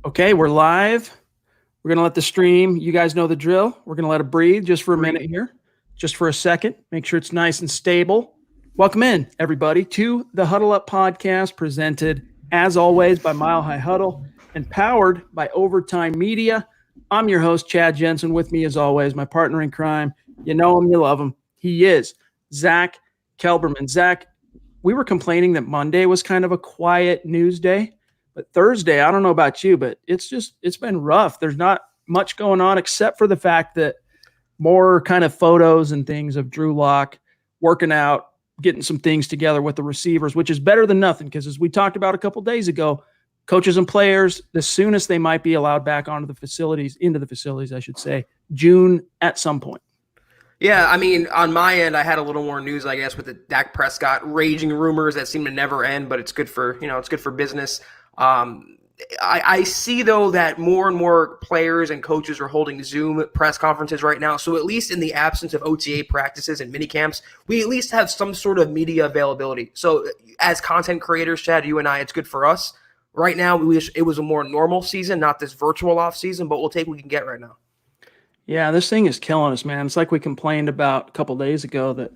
Okay, we're live. We're going to let the stream, you guys know the drill. We're going to let it breathe just for a minute here, just for a second. Make sure it's nice and stable. Welcome in, everybody, to the Huddle Up podcast, presented, as always, by Mile High Huddle and powered by Overtime Media. I'm your host, Chad Jensen. With me, as always, my partner in crime. You know him, you love him. He is Zack Kelberman. Zack, we were complaining that Monday was kind of a quiet news day. But Thursday, I don't know about you, but it's been rough. There's not much going on except for the fact that more kind of photos and things of Drew Lock working out, getting some things together with the receivers, which is better than nothing because as we talked about a couple of days ago, coaches and players, the soonest they might be allowed back into the facilities, I should say, June at some point. Yeah, I mean, on my end, I had a little more news, I guess, with the Dak Prescott raging rumors that seem to never end, but it's good for business. I see, though, that more and more players and coaches are holding Zoom press conferences right now. So at least in the absence of OTA practices and mini camps, we at least have some sort of media availability. So as content creators, Chad, you and I, it's good for us. Right now, we wish it was a more normal season, not this virtual off season, but we'll take what we can get right now. Yeah, this thing is killing us, man. It's like we complained about a couple days ago that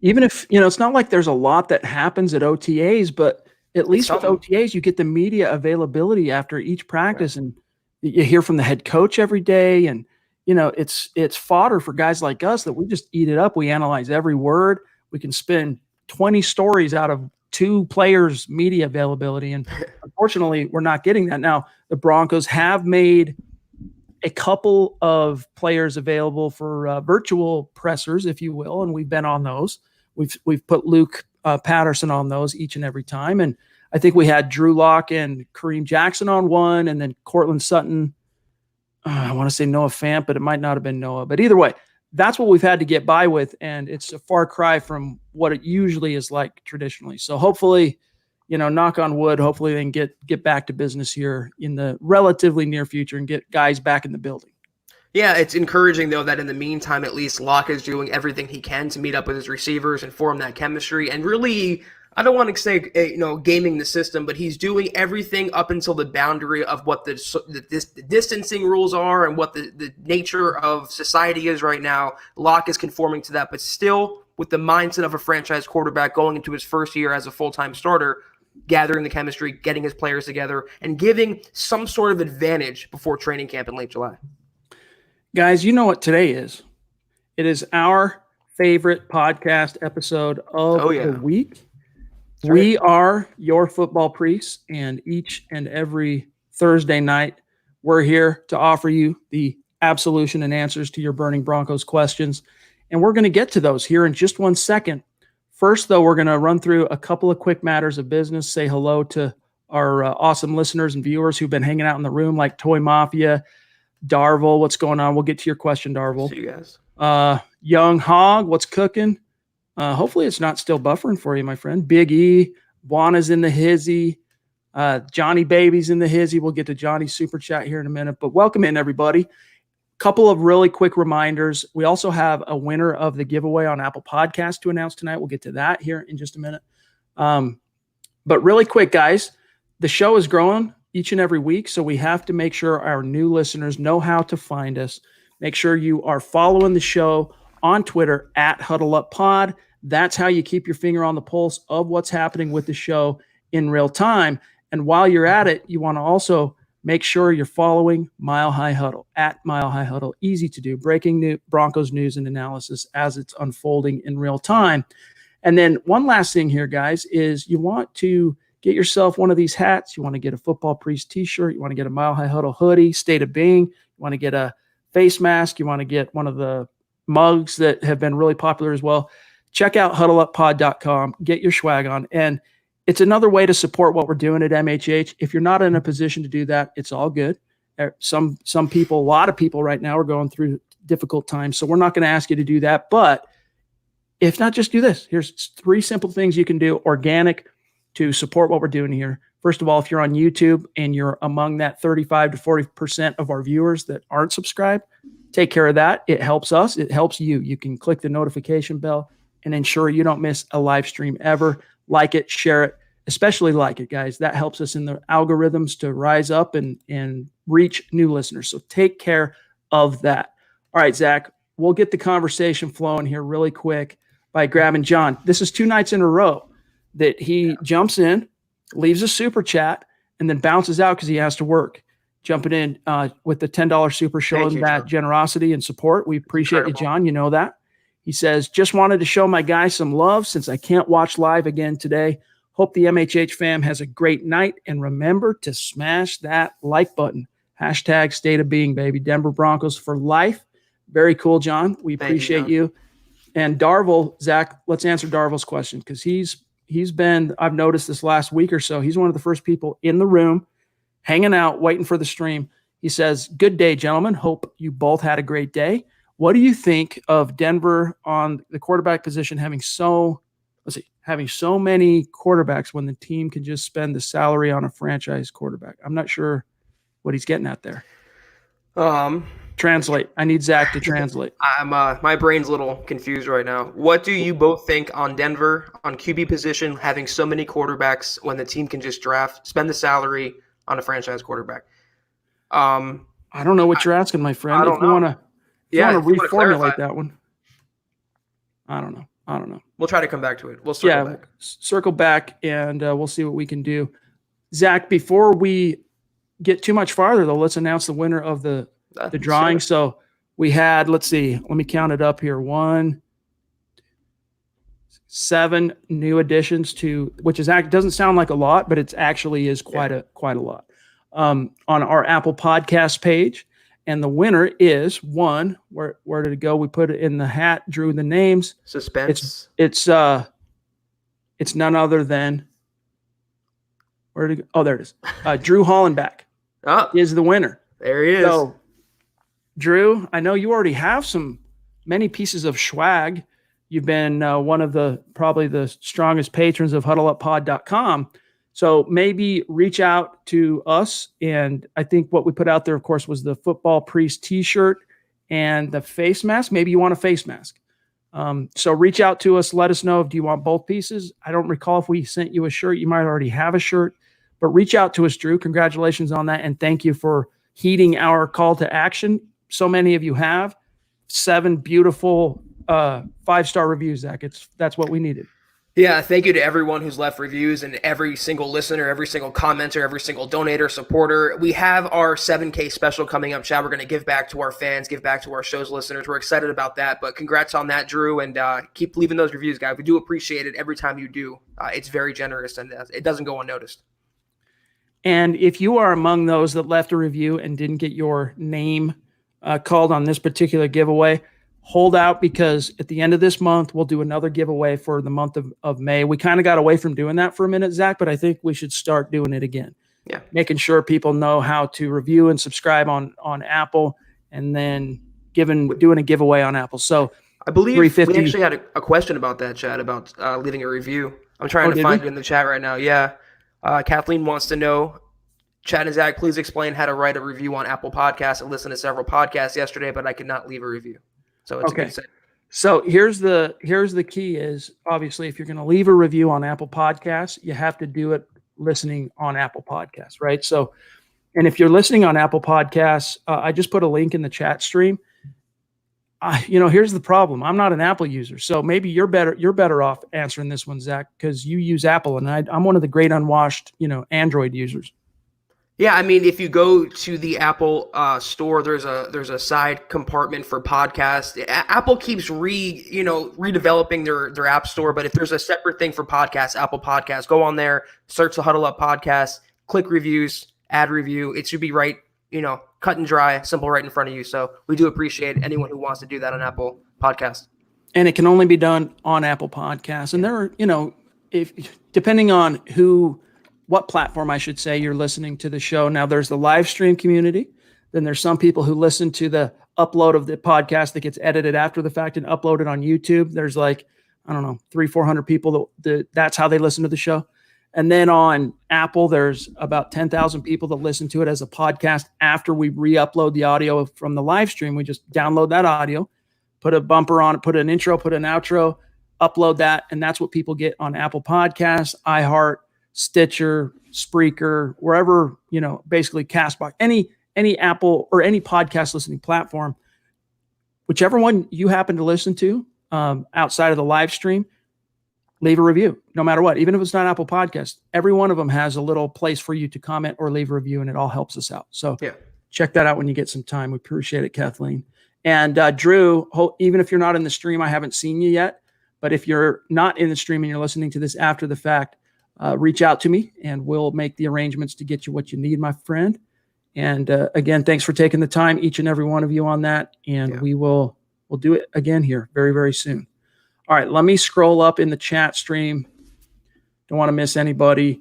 even if, it's not like there's a lot that happens at OTAs, but at least with OTAs, you get the media availability after each practice, and you hear from the head coach every day. And, it's fodder for guys like us that we just eat it up. We analyze every word. We can spin 20 stories out of 2 players' media availability. And unfortunately, we're not getting that. Now, the Broncos have made a couple of players available for virtual pressers, if you will, and we've been on those. We've put Luke Patterson on those each and every time. And I think we had Drew Lock and Kareem Jackson on one, and then Cortland Sutton. I want to say Noah Fant, but it might not have been Noah. But either way, that's what we've had to get by with, and it's a far cry from what it usually is like traditionally. So hopefully, knock on wood, hopefully they can get back to business here in the relatively near future and get guys back in the building. Yeah, it's encouraging, though, that in the meantime, at least Locke is doing everything he can to meet up with his receivers and form that chemistry. And really, I don't want to say, gaming the system, but he's doing everything up until the boundary of what the distancing rules are and what the nature of society is right now. Locke is conforming to that, but still with the mindset of a franchise quarterback going into his first year as a full-time starter, gathering the chemistry, getting his players together, and giving some sort of advantage before training camp in late July. Guys, you know what today is. It is our favorite podcast episode of the week. That's we right. are your football priests, and each and every Thursday night, we're here to offer you the absolution and answers to your burning Broncos questions. And we're going to get to those here in just one second. First, though, we're going to run through a couple of quick matters of business, say hello to our awesome listeners and viewers who've been hanging out in the room, like Toy Mafia, Darvel, what's going on? We'll get to your question, Darvel. See you guys. Young Hog, what's cooking? Hopefully it's not still buffering for you, my friend. Big E, Juana's in the hizzy. Johnny Baby's in the hizzy. We'll get to Johnny's super chat here in a minute, but welcome in, everybody. Couple of really quick reminders. We also have a winner of the giveaway on Apple Podcasts to announce tonight. We'll get to that here in just a minute. But really quick, guys, the show is growing each and every week, so we have to make sure our new listeners know how to find us. Make sure you are following the show on Twitter at HuddleUpPod. That's how you keep your finger on the pulse of what's happening with the show in real time. And while you're at it, you want to also make sure you're following Mile High Huddle, at Mile High Huddle. Easy to do. Breaking Broncos news and analysis as it's unfolding in real time. And then one last thing here, guys, is you want to get yourself one of these hats. You want to get a Football Priest t-shirt. You want to get a Mile High Huddle hoodie, State of Being. You want to get a face mask. You want to get one of the mugs that have been really popular as well. Check out huddleuppod.com. Get your swag on. And it's another way to support what we're doing at MHH. If you're not in a position to do that, it's all good. Some people, a lot of people right now are going through difficult times. So we're not going to ask you to do that. But if not, just do this. Here's 3 simple things you can do, organic, to support what we're doing here. First of all, if you're on YouTube and you're among that 35 to 40% of our viewers that aren't subscribed, take care of that. It helps us. It helps you. You can click the notification bell and ensure you don't miss a live stream ever. Like it, share it, especially like it, guys. That helps us in the algorithms to rise up and reach new listeners. So take care of that. All right, Zach, we'll get the conversation flowing here really quick by grabbing John. This is 2 nights in a row that he jumps in, leaves a super chat, and then bounces out because he has to work. Jumping in with the $10 super, showing that generosity and support. We appreciate you, John. You know that. He says, just wanted to show my guy some love since I can't watch live again today. Hope the MHH fam has a great night. And remember to smash that like button. Hashtag state of being, baby. Denver Broncos for life. Very cool, John. We appreciate you. And Darvel, Zach, let's answer Darvel's question because he's been, I've noticed this last week or so, he's one of the first people in the room, hanging out, waiting for the stream. He says, good day, gentlemen. Hope you both had a great day. What do you think of Denver on the quarterback position having so many quarterbacks when the team can just spend the salary on a franchise quarterback? I'm not sure what he's getting at there. Translate. I need Zach to translate. My brain's a little confused right now. What do you both think on Denver on QB position having so many quarterbacks when the team can just spend the salary on a franchise quarterback? I don't know what you're asking, my friend. If you want to reformulate that one. I don't know. We'll try to come back to it. We'll circle back and we'll see what we can do. Zach, before we get too much farther, though, let's announce the winner of the drawing. Sure. So we had, let's see, let me count it up here. 7 new additions to, which doesn't sound like a lot, but it actually is quite a lot on our Apple Podcast page. And the winner is one. Where did it go? We put it in the hat, drew the names. Suspense. It's none other than where did it go? Oh, there it is. Drew Hollenbach is the winner. There he is. So, Drew, I know you already have many pieces of swag. You've been one of probably the strongest patrons of huddleuppod.com. So maybe reach out to us. And I think what we put out there, of course, was the Football Priest t-shirt and the face mask. Maybe you want a face mask. So reach out to us. Let us know. Do you want both pieces? I don't recall if we sent you a shirt. You might already have a shirt. But reach out to us, Drew. Congratulations on that. And thank you for heeding our call to action. So many of you have 7 beautiful 5-star reviews, Zach. That's what we needed. Yeah, thank you to everyone who's left reviews and every single listener, every single commenter, every single donator, supporter. We have our 7K special coming up, Chad. We're going to give back to our fans, give back to our show's listeners. We're excited about that, but congrats on that, Drew, and keep leaving those reviews, guys. We do appreciate it every time you do. It's very generous, and it doesn't go unnoticed. And if you are among those that left a review and didn't get your name called on this particular giveaway, hold out because at the end of this month, we'll do another giveaway for the month of May. We kind of got away from doing that for a minute, Zach, but I think we should start doing it again. Yeah. Making sure people know how to review and subscribe on Apple and then doing a giveaway on Apple. So I believe we actually had a question about that, Chad, about leaving a review. I'm trying to find it in the chat right now. Yeah. Kathleen wants to know, Chad and Zach, please explain how to write a review on Apple Podcasts. I listened to several podcasts yesterday, but I could not leave a review. So it's okay. So here's the key is, obviously, if you're going to leave a review on Apple Podcasts, you have to do it listening on Apple Podcasts, right? So, and if you're listening on Apple Podcasts, I just put a link in the chat stream. Here's the problem. I'm not an Apple user, so maybe you're better off answering this one, Zach, because you use Apple, and I'm one of the great unwashed, Android users. Yeah, I mean, if you go to the Apple store, there's a side compartment for podcasts. Apple keeps redeveloping their app store, but if there's a separate thing for podcasts, Apple Podcasts, go on there, search the Huddle Up Podcast, click reviews, add review. It should be right, cut and dry, simple, right in front of you. So we do appreciate anyone who wants to do that on Apple Podcasts. And it can only be done on Apple Podcasts. And there are, if depending on what platform I should say you're listening to the show. Now there's the live stream community. Then there's some people who listen to the upload of the podcast that gets edited after the fact and uploaded on YouTube. There's 300-400 people that's how they listen to the show. And then on Apple, there's about 10,000 people that listen to it as a podcast after we re-upload the audio from the live stream. We just download that audio, put a bumper on it, put an intro, put an outro, upload that. And that's what people get on Apple Podcasts, iHeart, Stitcher, Spreaker, wherever, basically Castbox, any Apple or any podcast listening platform, whichever one you happen to listen to outside of the live stream, leave a review, no matter what. Even if it's not Apple Podcast, every one of them has a little place for you to comment or leave a review, and it all helps us out. So check that out when you get some time. We appreciate it, Kathleen. And Drew, even if you're not in the stream, I haven't seen you yet, but if you're not in the stream and you're listening to this after the fact, reach out to me and we'll make the arrangements to get you what you need, my friend. And again, thanks for taking the time, each and every one of you on that. And we'll do it again here very, very soon. All right, let me scroll up in the chat stream. Don't want to miss anybody.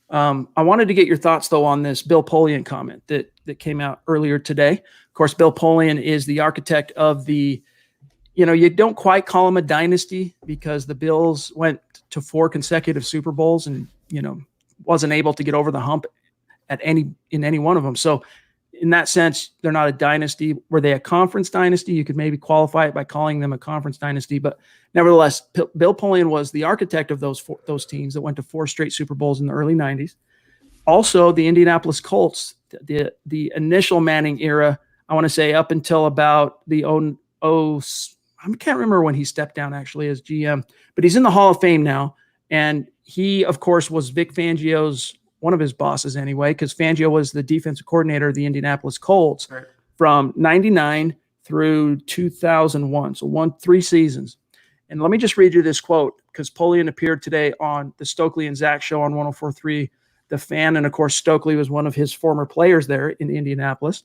I wanted to get your thoughts, though, on this Bill Polian comment that came out earlier today. Of course, Bill Polian is the architect of the, you don't quite call him a dynasty because the Bills went to 4 consecutive Super Bowls and, wasn't able to get over the hump in any one of them. So in that sense, they're not a dynasty. Were they a conference dynasty? You could maybe qualify it by calling them a conference dynasty. But nevertheless, Bill Polian was the architect of those teams that went to 4 straight Super Bowls in the early 90s. Also, the Indianapolis Colts, the initial Manning era, I want to say up until about the I can't remember when he stepped down actually as GM, but he's in the Hall of Fame now. And he, of course, was Vic Fangio's, one of his bosses anyway, because Fangio was the defensive coordinator of the Indianapolis Colts from 99 through 2001. So 3 seasons. And let me just read you this quote, because Polian appeared today on the Stokely and Zach show on 104.3 The Fan. And of course, Stokely was one of his former players there in Indianapolis.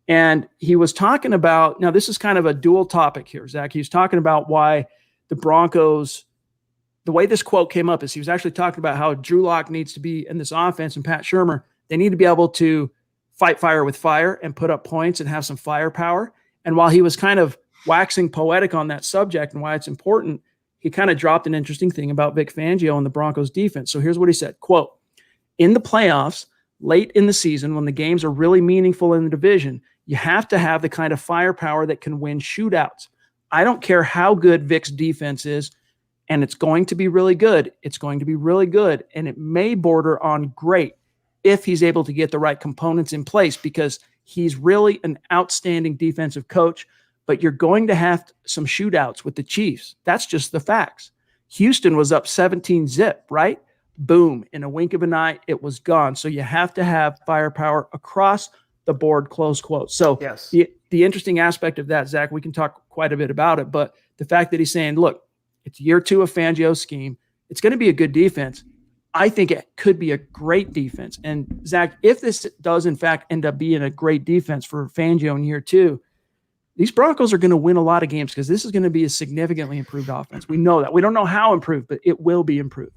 And he was talking about, now this is kind of a dual topic here, Zach. He was talking about why the Broncos, the way this quote came up is he was actually talking about how Drew Lock needs to be in this offense and Pat Shurmur, they need to be able to fight fire with fire and put up points and have some firepower. And while he was kind of waxing poetic on that subject and why it's important, he kind of dropped an interesting thing about Vic Fangio and the Broncos defense. So here's what he said, quote, in the playoffs, late in the season, when the games are really meaningful in the division, you have to have the kind of firepower that can win shootouts. I don't care how good Vic's defense is, and it's going to be really good. It's going to be really good, and it may border on great if he's able to get the right components in place, because he's really an outstanding defensive coach, but you're going to have some shootouts with the Chiefs. That's just the facts. Houston was up 17-0, right? Boom. In a wink of an eye, it was gone. So you have to have firepower across the board, close quote. So the interesting aspect of that, Zach, we can talk quite a bit about it, but the fact that he's saying, look, it's year 2 of Fangio's scheme. It's going to be a good defense. I think it could be a great defense. And Zach, if this does in fact end up being a great defense for Fangio in year 2, these Broncos are going to win a lot of games because this is going to be a significantly improved offense. We know that. We don't know how improved, but it will be improved.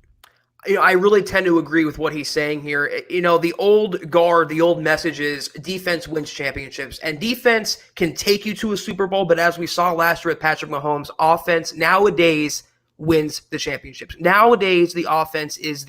I really tend to agree with what he's saying here. The old guard, the old message is defense wins championships, and defense can take you to a Super Bowl. But as we saw last year with Patrick Mahomes, offense nowadays wins the championships. Nowadays, the offense is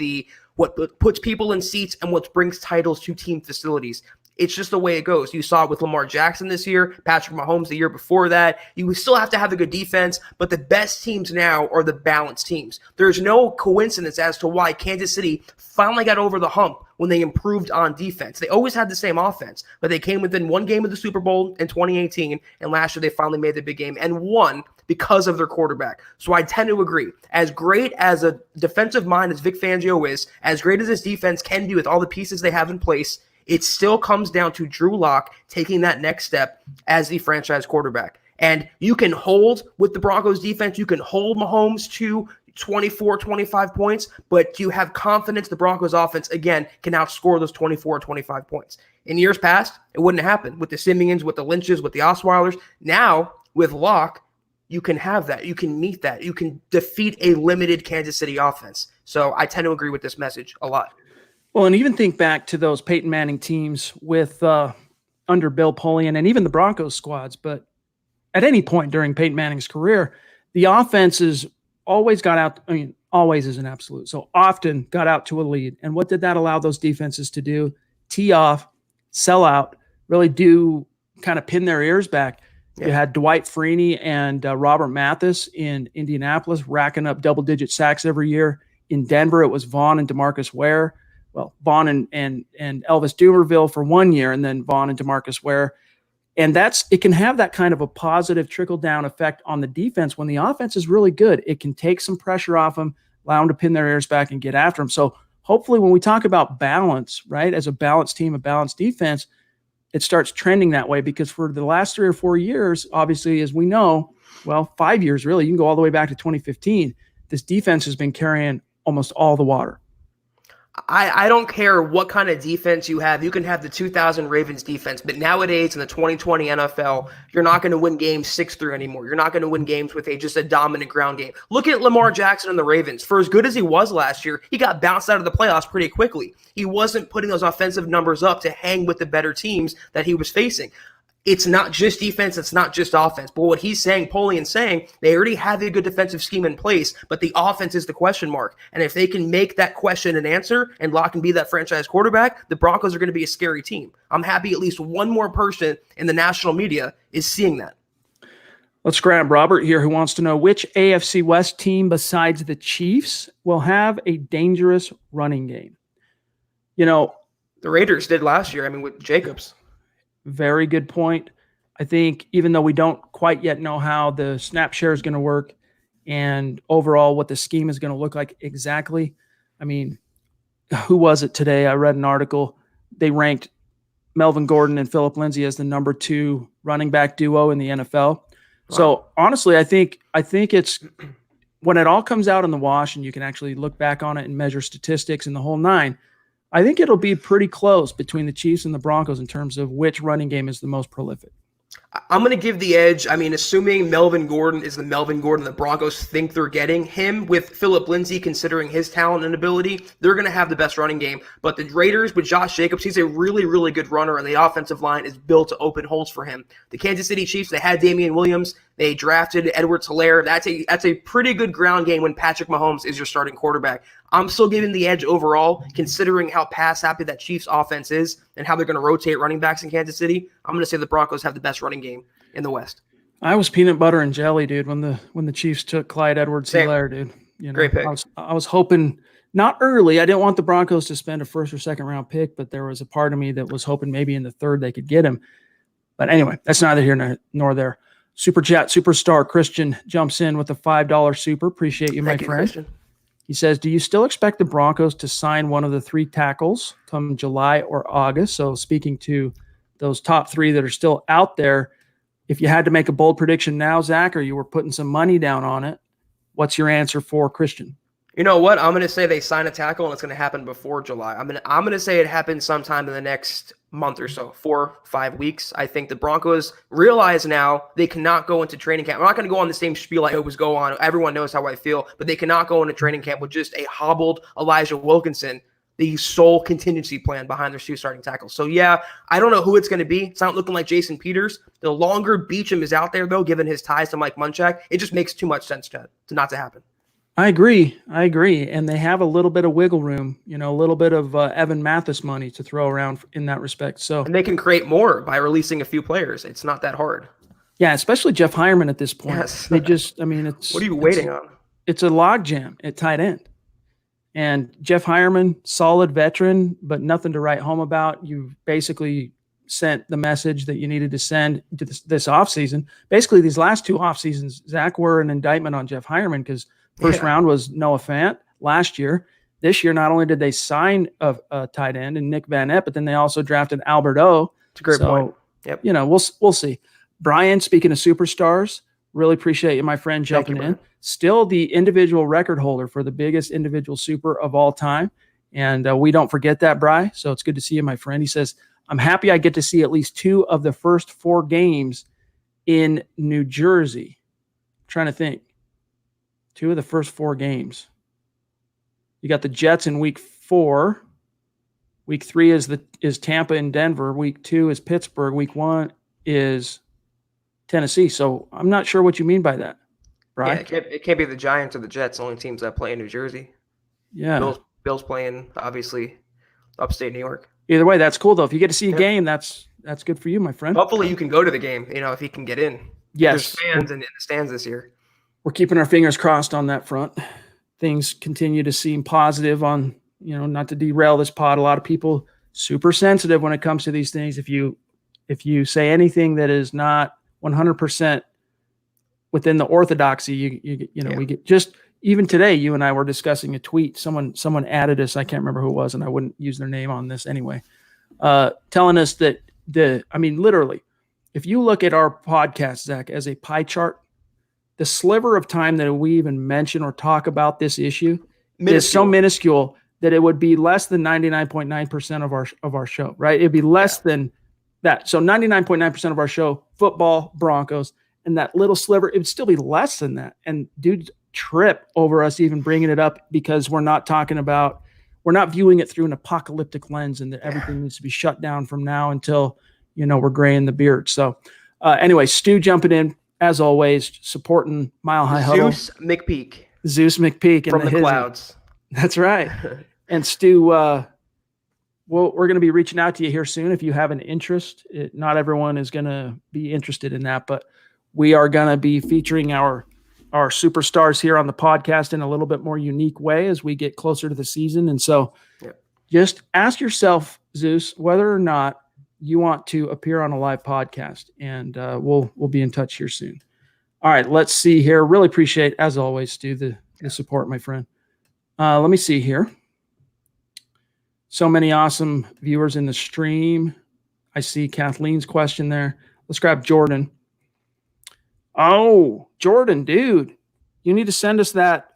what puts people in seats and what brings titles to team facilities. It's just the way it goes. You saw it with Lamar Jackson this year, Patrick Mahomes the year before that. You still have to have a good defense, but the best teams now are the balanced teams. There's no coincidence as to why Kansas City finally got over the hump when they improved on defense. They always had the same offense, but they came within 1 game of the Super Bowl in 2018, and last year they finally made the big game and won because of their quarterback. So I tend to agree. As great as a defensive mind as Vic Fangio is, as great as this defense can be with all the pieces they have in place, it still comes down to Drew Lock taking that next step as the franchise quarterback. And you can hold with the Broncos defense, you can hold Mahomes to 24, 25 points, but do you have confidence the Broncos offense, again, can outscore those 24 or 25 points? In years past, it wouldn't happen with the Simeons, with the Lynches, with the Osweilers. Now, with Lock, you can have that. You can meet that. You can defeat a limited Kansas City offense. So I tend to agree with this message a lot. Well, and even think back to those Peyton Manning teams with under Bill Polian and even the Broncos squads. But at any point during Peyton Manning's career, the offenses always got out. I mean, always is an absolute. So often got out to a lead. And what did that allow those defenses to do? Tee off, sell out, really do kind of pin their ears back. Yeah. You had Dwight Freeney and Robert Mathis in Indianapolis racking up double-digit sacks every year. In Denver, it was Vaughn and DeMarcus Ware. Well, Vaughn and Elvis Dumerville for 1 year, and then Vaughn and DeMarcus Ware. And it can have that kind of a positive trickle-down effect on the defense. When the offense is really good, it can take some pressure off them, allow them to pin their ears back and get after them. So hopefully when we talk about balance, right, as a balanced team, a balanced defense, it starts trending that way, because for the last 3 or 4 years, obviously, as we know, well, 5 years really, you can go all the way back to 2015, this defense has been carrying almost all the water. I don't care what kind of defense you have. You can have the 2000 Ravens defense, but nowadays in the 2020 NFL, you're not going to win games 6-3 anymore. You're not going to win games with just a dominant ground game. Look at Lamar Jackson and the Ravens. For as good as he was last year, he got bounced out of the playoffs pretty quickly. He wasn't putting those offensive numbers up to hang with the better teams that he was facing. It's not just defense, it's not just offense. But what he's saying, Polian's saying, they already have a good defensive scheme in place, but the offense is the question mark. And if they can make that question an answer and Locke can be that franchise quarterback, the Broncos are going to be a scary team. I'm happy at least one more person in the national media is seeing that. Let's grab Robert here, who wants to know which AFC West team besides the Chiefs will have a dangerous running game. You know, the Raiders did last year, with Jacobs. Very good point. I think even though we don't quite yet know how the snap share is going to work and overall what the scheme is going to look like exactly, who was it today? I read an article. They ranked Melvin Gordon and Phillip Lindsay as the number 2 running back duo in the NFL. Wow. So honestly, I think it's when it all comes out in the wash and you can actually look back on it and measure statistics and the whole nine, I think it'll be pretty close between the Chiefs and the Broncos in terms of which running game is the most prolific. I'm going to give the edge. Assuming Melvin Gordon is the Melvin Gordon the Broncos think they're getting, him with Phillip Lindsay, considering his talent and ability, they're going to have the best running game. But the Raiders with Josh Jacobs, he's a really, really good runner, and the offensive line is built to open holes for him. The Kansas City Chiefs, they had Damian Williams. They drafted Edwards-Helaire. That's a pretty good ground game when Patrick Mahomes is your starting quarterback. I'm still giving the edge overall, considering how pass-happy that Chiefs offense is and how they're going to rotate running backs in Kansas City. I'm going to say the Broncos have the best running game in the West. I was peanut butter and jelly, dude, when the Chiefs took Clyde Edwards-Helaire, dude. Great pick. I was hoping not early. I didn't want the Broncos to spend a first or second round pick, but there was a part of me that was hoping maybe in the third they could get him. But anyway, that's neither here nor there. Super Chat superstar Christian jumps in with a $5 super. Appreciate you, my friend. Christian. He says, do you still expect the Broncos to sign one of the 3 tackles come July or August? So speaking to those top 3 that are still out there, if you had to make a bold prediction now, Zach, or you were putting some money down on it, what's your answer for Christian? You know what? I'm going to say they sign a tackle and it's going to happen before July. I'm going to say it happens sometime in the next month or so, 4-5 weeks. I think the Broncos realize now they cannot go into training camp. I'm not going to go on the same spiel I always go on. Everyone knows how I feel, but they cannot go into training camp with just a hobbled Elijah Wilkinson, the sole contingency plan behind their 2 starting tackles. So yeah, I don't know who it's going to be. It's not looking like Jason Peters. The longer Beachum is out there, though, given his ties to Mike Munchak, it just makes too much sense to not to happen. I agree. And they have a little bit of wiggle room, a little bit of Evan Mathis money to throw around in that respect. So, and they can create more by releasing a few players. It's not that hard. Yeah, especially Jeff Heuerman at this point. Yes. They just, it's. What are you waiting on? It's a logjam at tight end. And Jeff Heuerman, solid veteran, but nothing to write home about. You basically sent the message that you needed to send to this offseason. Basically, these last 2 offseasons, Zach, were an indictment on Jeff Heuerman because first round was Noah Fant last year. This year, not only did they sign a tight end and Nick Van Epp, but then they also drafted Albert O. It's a great point. Yep. We'll see. Brian, speaking of superstars, really appreciate you, my friend, jumping in. Still the individual record holder for the biggest individual super of all time. And we don't forget that, Bri. So it's good to see you, my friend. He says, I'm happy I get to see at least 2 of the first 4 games in New Jersey. I'm trying to think. 2 of the first 4 games. You got the Jets in week 4. Week 3 is Tampa and Denver. Week 2 is Pittsburgh. Week 1 is Tennessee. So I'm not sure what you mean by that, right? Yeah, it can't be the Giants or the Jets, only teams that play in New Jersey. Yeah. Bills playing, obviously, upstate New York. Either way, that's cool, though. If you get to see a game, that's good for you, my friend. Hopefully you can go to the game, if you can get in. Yes. There's fans in the stands this year. We're keeping our fingers crossed on that front. things continue to seem positive on, not to derail this pod. A lot of people super sensitive when it comes to these things. If you say anything that is not 100% within the orthodoxy, we get just, even today, you and I were discussing a tweet. Someone added us. I can't remember who it was, and I wouldn't use their name on this anyway, telling us that literally, if you look at our podcast, Zach, as a pie chart, the sliver of time that we even mention or talk about this issue is so minuscule that it would be less than 99.9% of our show, right? It'd be less than that. So 99.9% of our show, football, Broncos, and that little sliver, it would still be less than that. And dudes trip over us even bringing it up because we're not viewing it through an apocalyptic lens and that everything needs to be shut down from now until, we're gray in the beard. So anyway, Stu jumping in, as always, supporting Mile High Huddle. Zeus McPeak from the clouds. That's right. And Stu, we're going to be reaching out to you here soon if you have an interest. Not everyone is going to be interested in that, but we are going to be featuring our superstars here on the podcast in a little bit more unique way as we get closer to the season. And so just ask yourself, Zeus, whether or not you want to appear on a live podcast, and we'll be in touch here soon. All right, let's see here. Really appreciate, as always, Stu, the support, my friend. Let me see here. So many awesome viewers in the stream. I see Kathleen's question there. Let's grab Jordan. Oh, Jordan, dude, you need to send us that.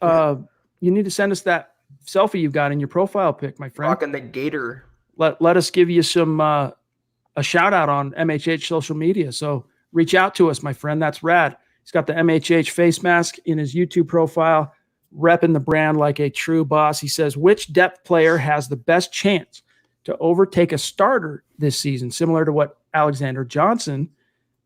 You need to send us that selfie you've got in your profile pic, my friend. Rocking the gator. Let us give you some a shout out on MHH social media. So reach out to us, my friend. That's rad. He's got the MHH face mask in his YouTube profile, repping the brand like a true boss. He says, which depth player has the best chance to overtake a starter this season, similar to what Alexander Johnson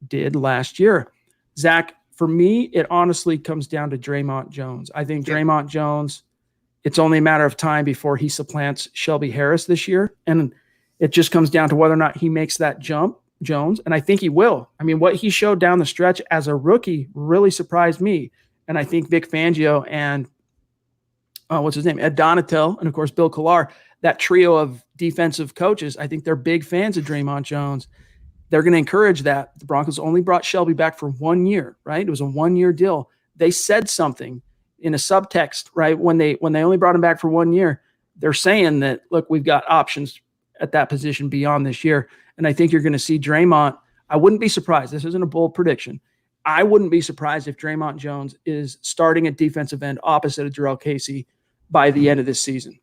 did last year? Zach, for me, it honestly comes down to Draymond Jones. I think Draymond Jones, it's only a matter of time before he supplants Shelby Harris this year. And it just comes down to whether or not he makes that jump, Jones. And I think he will. I mean, what he showed down the stretch as a rookie really surprised me. And I think Vic Fangio and Ed Donatel, and of course, Bill Collar, that trio of defensive coaches, I think they're big fans of Draymond Jones. They're going to encourage that. The Broncos only brought Shelby back for 1 year, right? It was a 1-year deal. They said something in a subtext, right? When they only brought him back for 1 year, they're saying that, look, we've got options at that position beyond this year. And I think you're going to see Draymond. I wouldn't be surprised. This isn't a bold prediction. I wouldn't be surprised if Draymond Jones is starting at defensive end opposite of Jarrell Casey by the end of this season.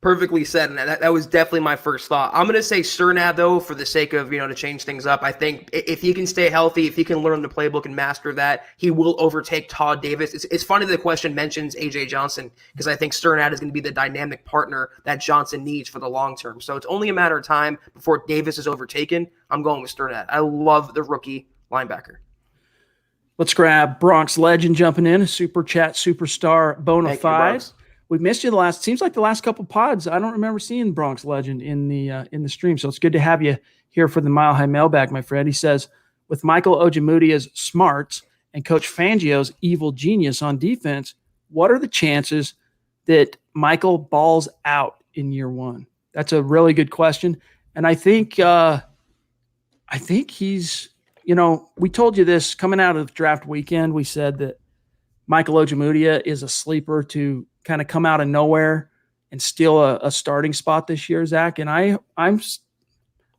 Perfectly said, and that was definitely my first thought. I'm going to say Sternad, though, for the sake of, to change things up. I think if he can stay healthy, if he can learn the playbook and master that, he will overtake Todd Davis. It's funny that the question mentions A.J. Johnson, because I think Sternad is going to be the dynamic partner that Johnson needs for the long term. So it's only a matter of time before Davis is overtaken. I'm going with Sternad. I love the rookie linebacker. Let's grab Bronx Legend jumping in, a super chat superstar bona fide. We've missed you seems like the last couple pods. I don't remember seeing Bronx Legend in the stream. So it's good to have you here for the Mile High Mailbag, my friend. He says, with Michael Ojemudia's smarts and Coach Fangio's evil genius on defense, what are the chances that Michael balls out in year one? That's a really good question. And I think he's, we told you this coming out of draft weekend. We said that Michael Ojemudia is a sleeper to kind of come out of nowhere and steal a starting spot this year, Zach. And I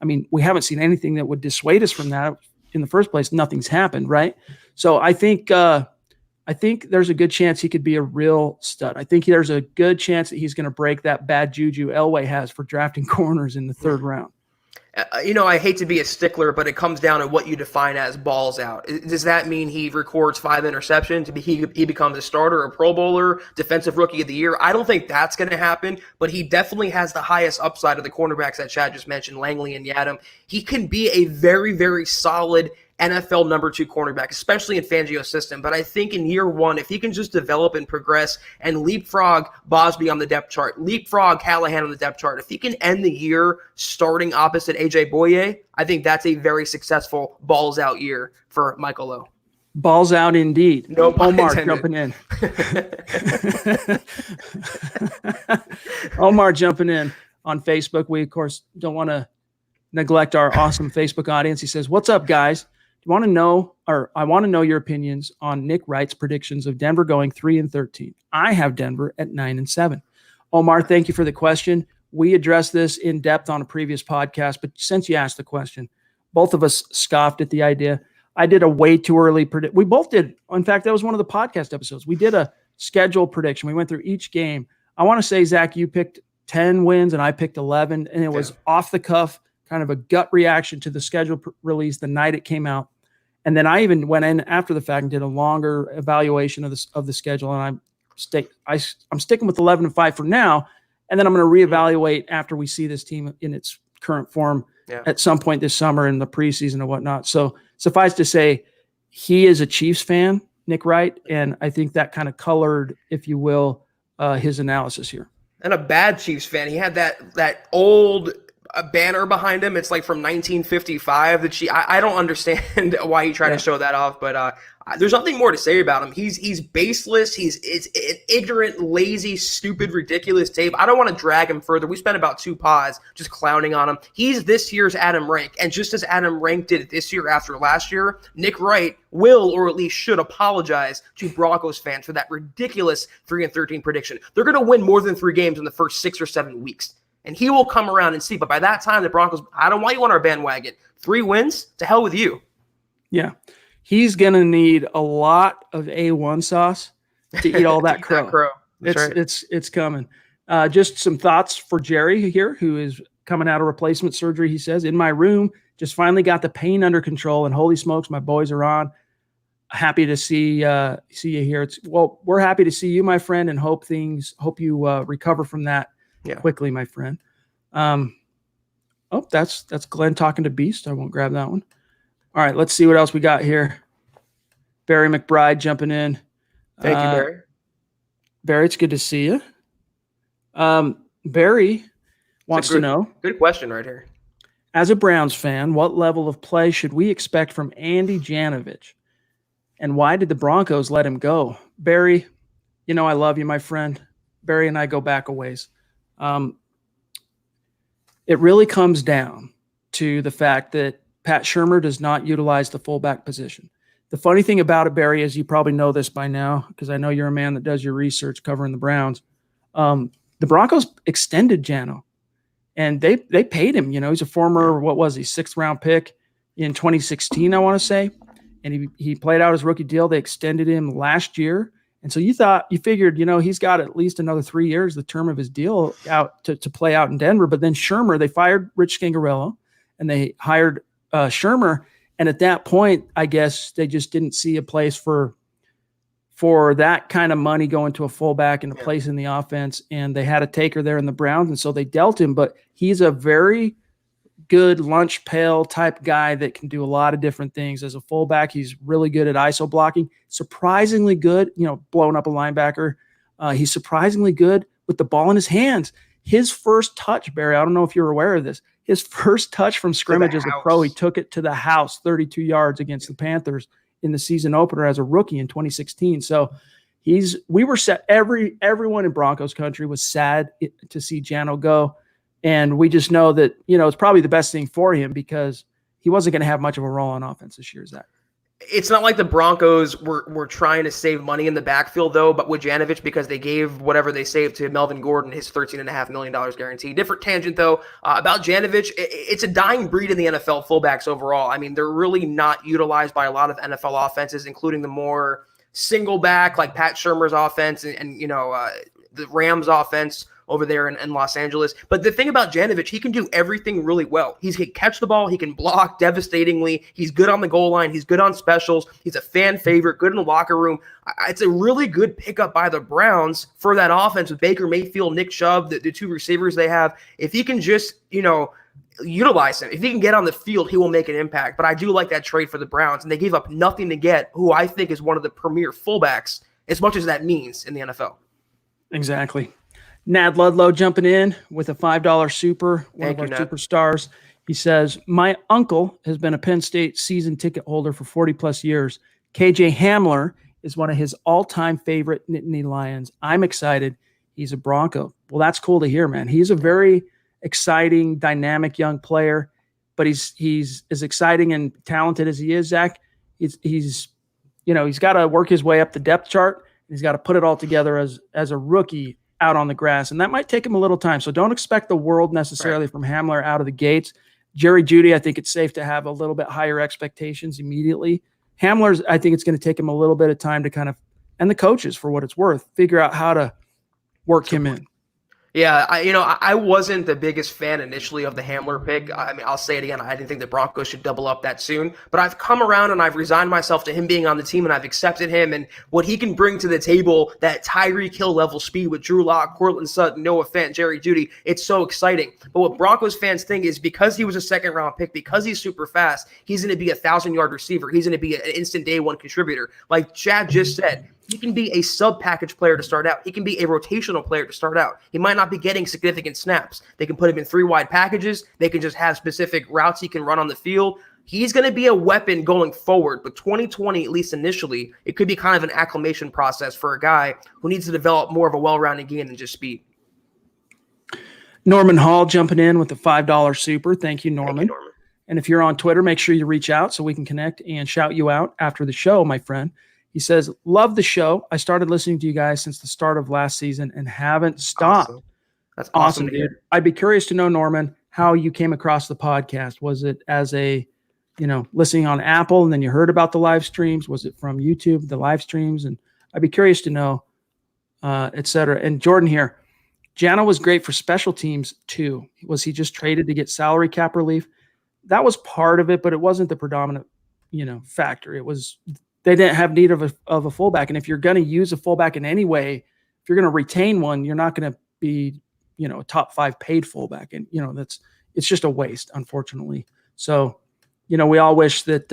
mean, we haven't seen anything that would dissuade us from that in the first place. Nothing's happened, right? So I think there's a good chance he could be a real stud. I think there's a good chance that he's going to break that bad juju Elway has for drafting corners in the third round. I hate to be a stickler, but it comes down to what you define as balls out. Does that mean he records 5 interceptions? He becomes a starter, a Pro Bowler, Defensive Rookie of the Year? I don't think that's going to happen, but he definitely has the highest upside of the cornerbacks that Chad just mentioned, Langley and Yadam. He can be a very, very solid NFL number 2 cornerback, especially in Fangio's system. But I think in year one, if he can just develop and progress and leapfrog Bosby on the depth chart, leapfrog Callahan on the depth chart, if he can end the year starting opposite AJ Boye, I think that's a very successful balls out year for Michael Lowe. Balls out indeed. No pun Omar intended. jumping in. Omar jumping in on Facebook. We, of course, don't want to neglect our awesome Facebook audience. He says, "What's up, guys? I want to know your opinions on Nick Wright's predictions of Denver going 3-13. I have Denver at 9-7. Omar, thank you for the question. We addressed this in depth on a previous podcast, but since you asked the question, both of us scoffed at the idea. I did a way too early predict. We both did. In fact, that was one of the podcast episodes. We did a schedule prediction. We went through each game. I want to say, Zach, you picked 10 wins and I picked 11, and it was off the cuff, kind of a gut reaction to the schedule release the night it came out. And then I even went in after the fact and did a longer evaluation of the schedule, and I'm sticking with 11-5 for now, and then I'm going to reevaluate after we see this team in its current form at some point this summer in the preseason and whatnot. So suffice to say, he is a Chiefs fan, Nick Wright, and I think that kind of colored, if you will, his analysis here. And a bad Chiefs fan. He had that old banner behind him. It's like from 1955. I don't understand why he tried to show that off, but there's nothing more to say about him. He's baseless. It's an ignorant, lazy, stupid, ridiculous tape. I don't want to drag him further. We spent about 2 pods just clowning on him. He's this year's Adam Rank, and just as Adam Rank did it this year after last year, Nick Wright will, or at least should, apologize to Broncos fans for that ridiculous 3-13 prediction. They're going to win more than 3 games in the first 6 or 7 weeks. And he will come around and see. But by that time, the Broncos, I don't want you on our bandwagon. 3 wins? To hell with you. Yeah. He's going to need a lot of A1 sauce to eat all that crow. It's coming. Just some thoughts for Jerry here, who is coming out of replacement surgery. He says, in my room, just finally got the pain under control, and holy smokes, my boys are on. Happy to see you here. We're happy to see you, my friend, and hope you recover from that quickly, my friend. That's Glenn talking to Beast. I won't grab that one. All right, let's see what else we got here. Barry McBride jumping in. Thank you, Barry. Barry, it's good to see you. Barry wants to know. Good question right here. As a Browns fan, what level of play should we expect from Andy Janovich? And why did the Broncos let him go? Barry, I love you, my friend. Barry and I go back a ways. It really comes down to the fact that Pat Shurmur does not utilize the fullback position. The funny thing about it, Barry, is you probably know this by now, because I know you're a man that does your research covering the Browns. The Broncos extended Jano, and they paid him. He's a former, 6th round pick in 2016, I want to say. And he played out his rookie deal. They extended him last year. And so you figured, he's got at least another 3 years, the term of his deal, out to play out in Denver. But then Shurmur, they fired Rich Scangarello and they hired Shurmur. And at that point, I guess they just didn't see a place for that kind of money going to a fullback and a place in the offense. And they had a taker there in the Browns. And so they dealt him. But he's a very good lunch pail type guy that can do a lot of different things. As a fullback, he's really good at ISO blocking, surprisingly good, blowing up a linebacker. He's surprisingly good with the ball in his hands. His first touch, Barry, I don't know if you're aware of this, his first touch from scrimmage as a pro, he took it to the house 32 yards against the Panthers in the season opener as a rookie in 2016. So we were set. Everyone in Broncos country was sad to see Jano go. And we just know that, it's probably the best thing for him because he wasn't going to have much of a role on offense this year, Zach. It's not like the Broncos were trying to save money in the backfield, though, but with Janovich, because they gave whatever they saved to Melvin Gordon, his $13.5 million guarantee. Different tangent, though, about Janovich. It's a dying breed in the NFL fullbacks overall. I mean, they're really not utilized by a lot of NFL offenses, including the more single back, like Pat Shurmur's offense and the Rams offense over there in Los Angeles. But the thing about Janovich, he can do everything really well. He can catch the ball. He can block devastatingly. He's good on the goal line. He's good on specials. He's a fan favorite, good in the locker room. It's a really good pickup by the Browns for that offense with Baker Mayfield, Nick Chubb, the 2 receivers they have. If he can just, utilize him, if he can get on the field, he will make an impact. But I do like that trade for the Browns, and they gave up nothing to get who I think is one of the premier fullbacks, as much as that means in the NFL. Exactly. Nad Ludlow jumping in with a $5 super, one of our superstars. He says, my uncle has been a Penn State season ticket holder for 40 plus years. KJ Hamler is one of his all-time favorite Nittany Lions. I'm excited. He's a Bronco. Well, that's cool to hear, man. He's a very exciting, dynamic young player, but he's as exciting and talented as he is, Zach. He's got to work his way up the depth chart. He's got to put it all together as a rookie out on the grass, and that might take him a little time. So don't expect the world necessarily from Hamler out of the gates. Jerry Jeudy, I think it's safe to have a little bit higher expectations immediately. Hamler's, I think it's going to take him a little bit of time to kind of, and the coaches, for what it's worth, figure out how to work him in. Yeah, I wasn't the biggest fan initially of the Hamler pick. I mean, I'll say it again. I didn't think the Broncos should double up that soon. But I've come around and I've resigned myself to him being on the team, and I've accepted him and what he can bring to the table, that Tyreek Hill level speed with Drew Lock, Courtland Sutton, Noah Fant, Jerry Jeudy. It's so exciting. But what Broncos fans think is because he was a second-round pick, because he's super fast, he's going to be a 1,000-yard receiver. He's going to be an instant day-one contributor. Like Chad just said, he can be a sub-package player to start out. He can be a rotational player to start out. He might not be getting significant snaps. They can put him in 3-wide packages. They can just have specific routes he can run on the field. He's going to be a weapon going forward. But 2020, at least initially, it could be kind of an acclimation process for a guy who needs to develop more of a well-rounded game than just speed. Norman Hall jumping in with the $5 super. Thank you, Norman. Thank you, Norman. And if you're on Twitter, make sure you reach out so we can connect and shout you out after the show, my friend. He says, love the show. I started listening to you guys since the start of last season and haven't stopped. Awesome. That's awesome, dude. I'd be curious to know, Norman, how you came across the podcast. Was it as a, listening on Apple and then you heard about the live streams? Was it from YouTube, the live streams? And I'd be curious to know, et cetera. And Jordan here, Jano was great for special teams too. Was he just traded to get salary cap relief? That was part of it, but it wasn't the predominant, factor. It was, they didn't have need of a fullback. And if you're going to use a fullback in any way, if you're going to retain one, you're not going to be, a top 5 paid fullback. And, it's just a waste, unfortunately. So, we all wish that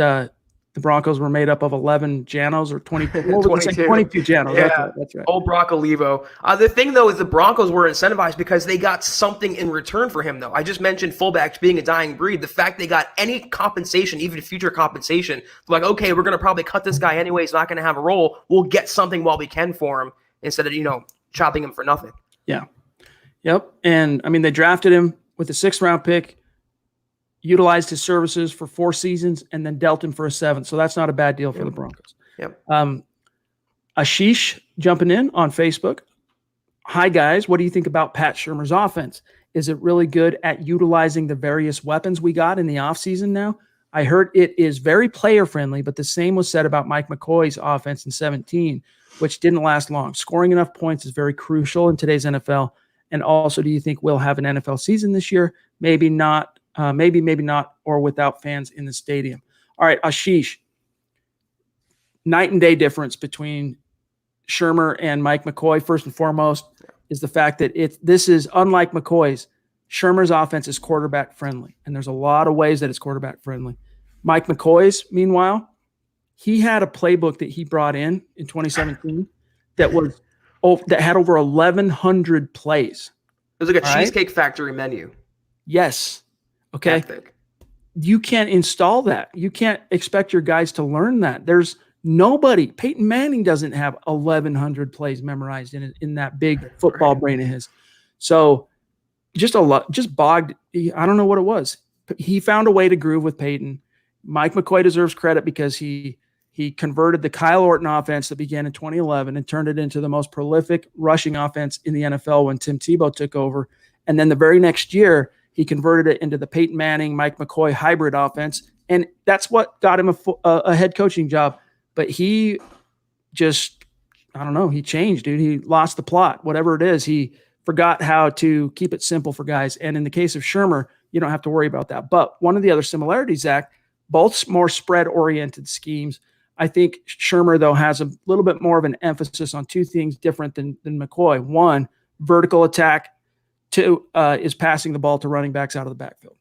the Broncos were made up of 11 Janos or 20, 22 Janos. Yeah, that's right. Old Broccolivo. The thing, though, is the Broncos were incentivized because they got something in return for him, though. I just mentioned fullbacks being a dying breed. The fact they got any compensation, even future compensation, like, okay, we're going to probably cut this guy anyway. He's not going to have a role. We'll get something while we can for him instead of, chopping him for nothing. Yeah. Yep. And, they drafted him with a 6th-round pick, utilized his services for 4 seasons, and then dealt him for a 7th. So that's not a bad deal for the Broncos. Yep. Ashish jumping in on Facebook. Hi, guys. What do you think about Pat Shurmur's offense? Is it really good at utilizing the various weapons we got in the offseason now? I heard it is very player-friendly, but the same was said about Mike McCoy's offense in 2017, which didn't last long. Scoring enough points is very crucial in today's NFL. And also, do you think we'll have an NFL season this year? Maybe not. Maybe not, or without fans in the stadium. All right, Ashish. Night and day difference between Shurmur and Mike McCoy, first and foremost, is the fact that this is unlike McCoy's. Shurmur's offense is quarterback friendly, and there's a lot of ways that it's quarterback friendly. Mike McCoy's, meanwhile, he had a playbook that he brought in 2017 that had over 1,100 plays. It was like a Cheesecake Factory menu. Yes. Okay. Epic. You can't install that. You can't expect your guys to learn that. There's nobody. Peyton Manning doesn't have 1,100 plays memorized in that big football brain of his. So just bogged. I don't know what it was. He found a way to groove with Peyton. Mike McCoy deserves credit because he converted the Kyle Orton offense that began in 2011 and turned it into the most prolific rushing offense in the NFL when Tim Tebow took over. And then the very next year, he converted it into the Peyton Manning, Mike McCoy hybrid offense, and that's what got him a head coaching job. But he just, I don't know, he changed, dude. He lost the plot, whatever it is. He forgot how to keep it simple for guys. And in the case of Shurmur, you don't have to worry about that. But one of the other similarities, Zach, both more spread-oriented schemes. I think Shurmur, though, has a little bit more of an emphasis on 2 things different than McCoy. 1, vertical attack. 2 is passing the ball to running backs out of the backfield.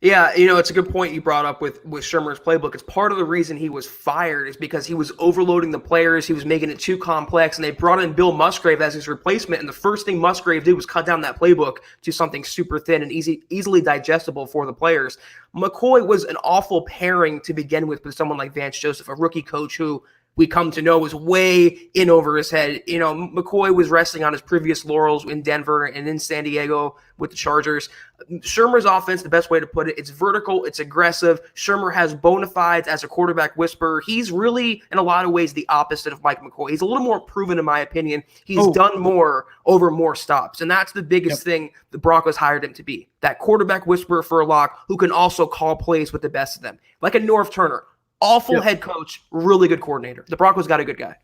Yeah, it's a good point you brought up with Shurmur's playbook. It's part of the reason he was fired is because he was overloading the players. He was making it too complex, and they brought in Bill Musgrave as his replacement. And the first thing Musgrave did was cut down that playbook to something super thin and easily digestible for the players. McCoy was an awful pairing to begin with someone like Vance Joseph, a rookie coach who we come to know was way in over his head. You know, McCoy was resting on his previous laurels in Denver and in San Diego with the Chargers. Shurmur's offense, the best way to put it, it's vertical, it's aggressive. Shurmur has bona fides as a quarterback whisperer. He's really, in a lot of ways, the opposite of Mike McCoy. He's a little more proven, in my opinion. He's done more over more stops, and that's the biggest thing the Broncos hired him to be, that quarterback whisperer for a lock who can also call plays with the best of them. Like a Norv Turner. Awful head coach, really good coordinator. The Broncos got a good guy.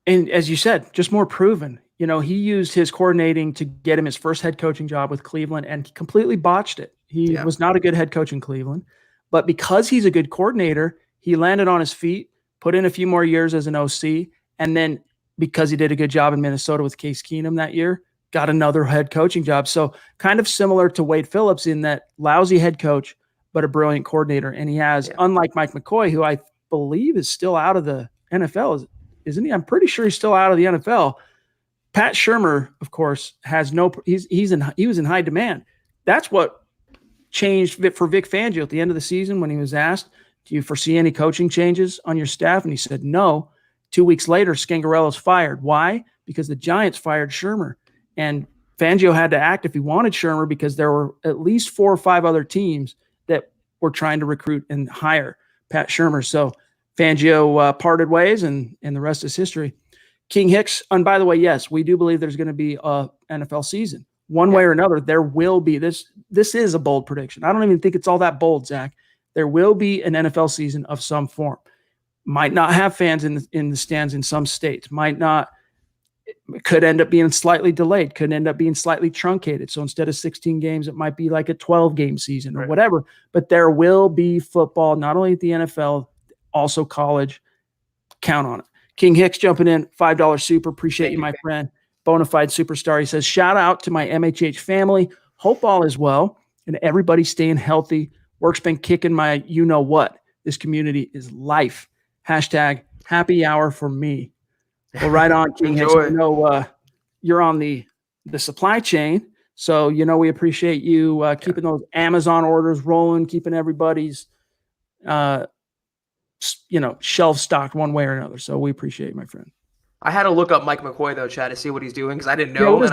And as you said, just more proven. You know, he used his coordinating to get him his first head coaching job with Cleveland and completely botched it. He was not a good head coach in Cleveland. But because he's a good coordinator, he landed on his feet, put in a few more years as an OC, and then because he did a good job in Minnesota with Case Keenum that year, got another head coaching job. So kind of similar to Wade Phillips in that lousy head coach, but a brilliant coordinator. And he has, unlike Mike McCoy, who I believe is still out of the NFL, isn't he? I'm pretty sure he's still out of the NFL. Pat Shurmur, of course, has he was in high demand. That's what changed for Vic Fangio at the end of the season when he was asked, do you foresee any coaching changes on your staff? And he said, no. 2 weeks later, Scangarello's fired. Why? Because the Giants fired Shurmur. And Fangio had to act if he wanted Shurmur because there were at least 4 or 5 other teams that were trying to recruit and hire Pat Shurmur. So Fangio parted ways, and the rest is history. King Hicks, and by the way, yes, we do believe there's going to be a NFL season. One way or another, there will be. This is a bold prediction. I don't even think it's all that bold, Zach. There will be an NFL season of some form. Might not have fans in the stands in some states. Might not. Could end up being slightly delayed, could end up being slightly truncated. So instead of 16 games, it might be like a 12-game season or whatever. But there will be football, not only at the NFL, also college. Count on it. King Hicks jumping in, $5 super. Appreciate you, my friend. Bonafide superstar. He says, shout out to my MHH family. Hope all is well and everybody's staying healthy. Work's been kicking my you-know-what. This community is life. Hashtag happy hour for me. Well, right on, King Hicks. You know, you're on the supply chain, so you know we appreciate you keeping those Amazon orders rolling, keeping everybody's shelf stocked one way or another. So we appreciate it, my friend. I had to look up Mike McCoy though, Chad, to see what he's doing because I didn't know.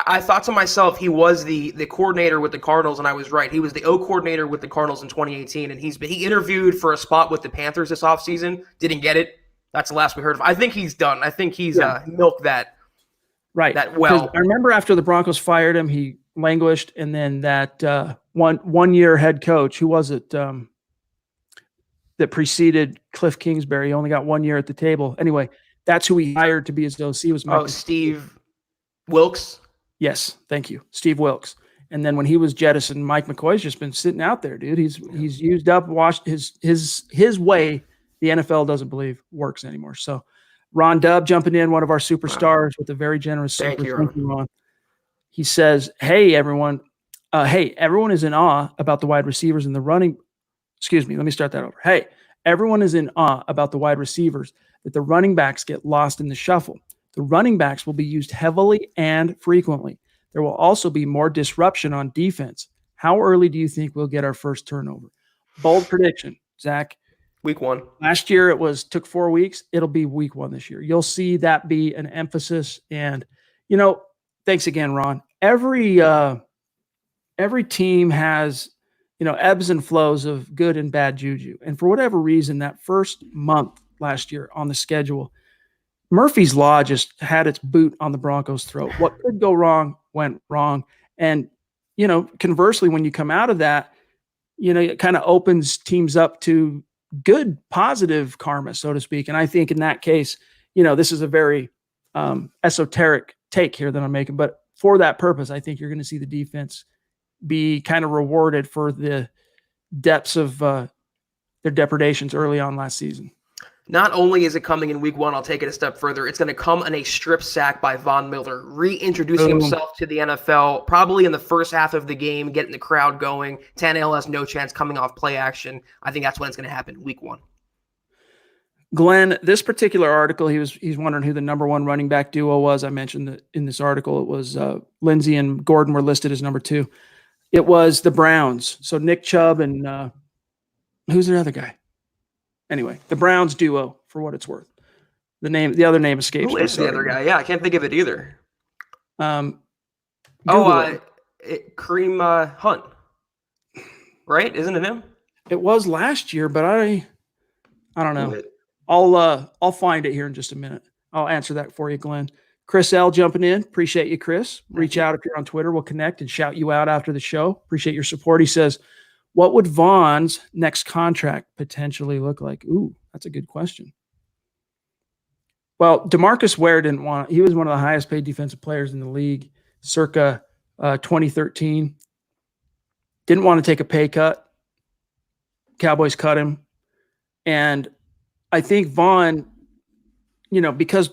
I thought to myself he was the coordinator with the Cardinals, and I was right. He was the O coordinator with the Cardinals in 2018, and he interviewed for a spot with the Panthers this offseason. Didn't get it. That's the last we heard of. I think he's done. I think he's milked that. Right. That well. I remember after the Broncos fired him, he languished, and then that one year head coach, who was it that preceded Cliff Kingsbury? He only got 1 year at the table. Anyway, that's who he hired to be his OC. Was Mike Steve Wilkes? Yes, thank you, Steve Wilkes. And then when he was jettisoned, Mike McCoy's just been sitting out there, dude. He's used up, washed his way. The NFL doesn't believe works anymore. So Ron Dubb jumping in, one of our superstars with a very generous super. Thank you, Ron. He says, hey, everyone. Everyone is in awe about the wide receivers and the running. Excuse me. Let me start that over. Hey, everyone is in awe about the wide receivers, that the running backs get lost in the shuffle. The running backs will be used heavily and frequently. There will also be more disruption on defense. How early do you think we'll get our first turnover? Bold prediction, Zach. Week 1. Last year it took 4 weeks. It'll be week 1 this year. You'll see that be an emphasis. And, thanks again, Ron. Every team has, ebbs and flows of good and bad juju. And for whatever reason, that first month last year on the schedule, Murphy's Law just had its boot on the Broncos' throat. What could go wrong went wrong. And, conversely, when you come out of that, it kind of opens teams up to good, positive karma, so to speak. And I think in that case, this is a very esoteric take here that I'm making. But for that purpose, I think you're going to see the defense be kind of rewarded for the depths of their depredations early on last season. Not only is it coming in week 1, I'll take it a step further. It's going to come in a strip sack by Von Miller, reintroducing himself to the NFL, probably in the first half of the game, getting the crowd going. Tannehill has no chance coming off play action. I think that's when it's going to happen, week 1. Glenn, this particular article, he's wondering who the number 1 running back duo was. I mentioned that in this article, it was Lindsey and Gordon were listed as number 2. It was the Browns. So Nick Chubb and who's the other guy? Anyway, the Browns duo, for what it's worth. The other name escapes me. Who is the other guy? Yeah, I can't think of it either. Google Kareem Hunt, right? Isn't it him? It was last year, but I don't know. I'll find it here in just a minute. I'll answer that for you, Glenn. Chris L jumping in. Appreciate you, Chris. Reach out if you're on Twitter. We'll connect and shout you out after the show. Appreciate your support. He says, what would Vaughn's next contract potentially look like? Ooh, that's a good question. Well, DeMarcus Ware he was one of the highest paid defensive players in the league circa 2013. Didn't want to take a pay cut. Cowboys cut him. And I think Vaughn, because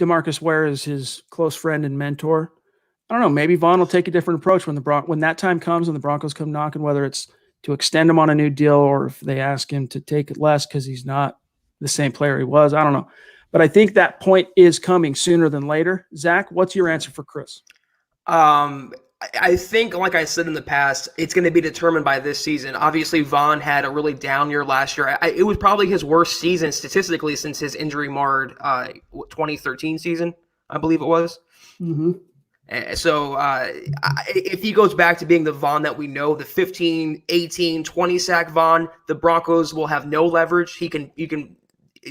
DeMarcus Ware is his close friend and mentor, I don't know, maybe Vaughn will take a different approach when that time comes and the Broncos come knocking, whether it's to extend him on a new deal or if they ask him to take it less because he's not the same player he was. I don't know. But I think that point is coming sooner than later. Zach, what's your answer for Chris? I think, like I said in the past, it's going to be determined by this season. Obviously, Vaughn had a really down year last year. It was probably his worst season statistically since his injury-marred 2013 season, I believe it was. Mm-hmm. So if he goes back to being the Vaughn that we know, the 15, 18, 20 sack Vaughn, the Broncos will have no leverage. He can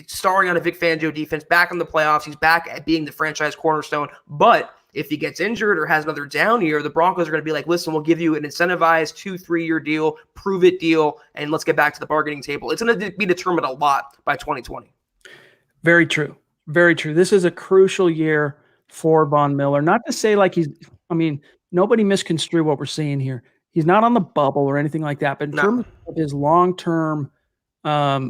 starring on a Vic Fangio defense, back in the playoffs. He's back at being the franchise cornerstone. But if he gets injured or has another down year, the Broncos are going to be like, listen, we'll give you an incentivized 2-3 year deal, prove it deal, and let's get back to the bargaining table. It's going to be determined a lot by 2020. Very true. Very true. This is a crucial year for Von Miller. Not to say like nobody misconstrue what we're seeing here. He's not on the bubble or anything like that. But in terms of his long-term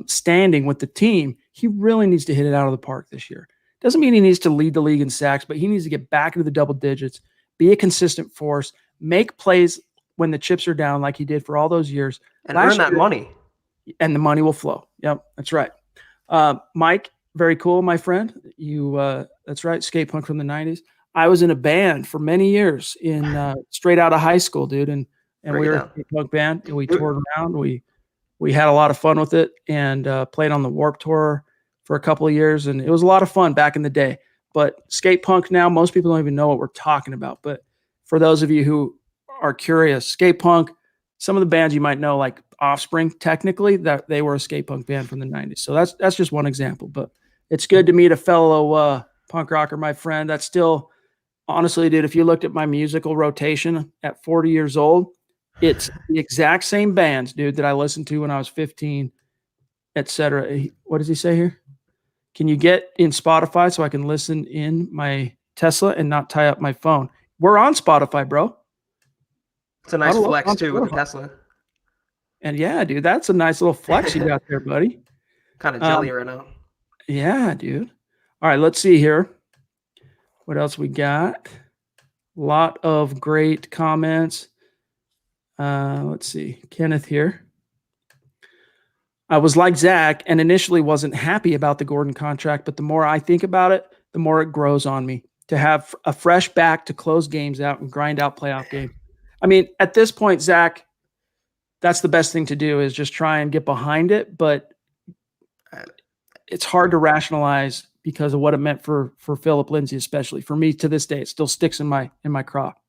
standing with the team, he really needs to hit it out of the park this year. Doesn't mean he needs to lead the league in sacks, but he needs to get back into the double digits, be a consistent force, make plays when the chips are down like he did for all those years. And earn that money. And the money will flow. Yep, that's right. Mike, very cool, my friend. That's right, skate punk from the 90s. I was in a band for many years in straight out of high school, dude. And we were a skate punk band, and we toured around. We had a lot of fun with it and played on the Warped Tour for a couple of years, and it was a lot of fun back in the day. But skate punk now, most people don't even know what we're talking about. But for those of you who are curious, skate punk, some of the bands you might know, like Offspring, technically, that they were a skate punk band from the 90s. So that's just one example. But it's good to meet a fellow punk rocker, my friend. That's still, honestly, dude, if you looked at my musical rotation at 40 years old, it's the exact same bands, dude, that I listened to when I was 15, etc. What does he say here? Can you get in Spotify so I can listen in my Tesla and not tie up my phone? We're on Spotify, bro. It's a nice flex, too, with the Tesla. And yeah, dude, that's a nice little flex you got there, buddy. Kind of jelly right now. Yeah, dude. All right, let's see here. What else we got? A lot of great comments. Let's see. Kenneth here. I was like Zach and initially wasn't happy about the Gordon contract, but the more I think about it, the more it grows on me to have a fresh back to close games out and grind out playoff games. I mean, at this point, Zach, that's the best thing to do is just try and get behind it, but it's hard to rationalize because of what it meant for Philip Lindsay, especially. For me, to this day, it still sticks in my crop.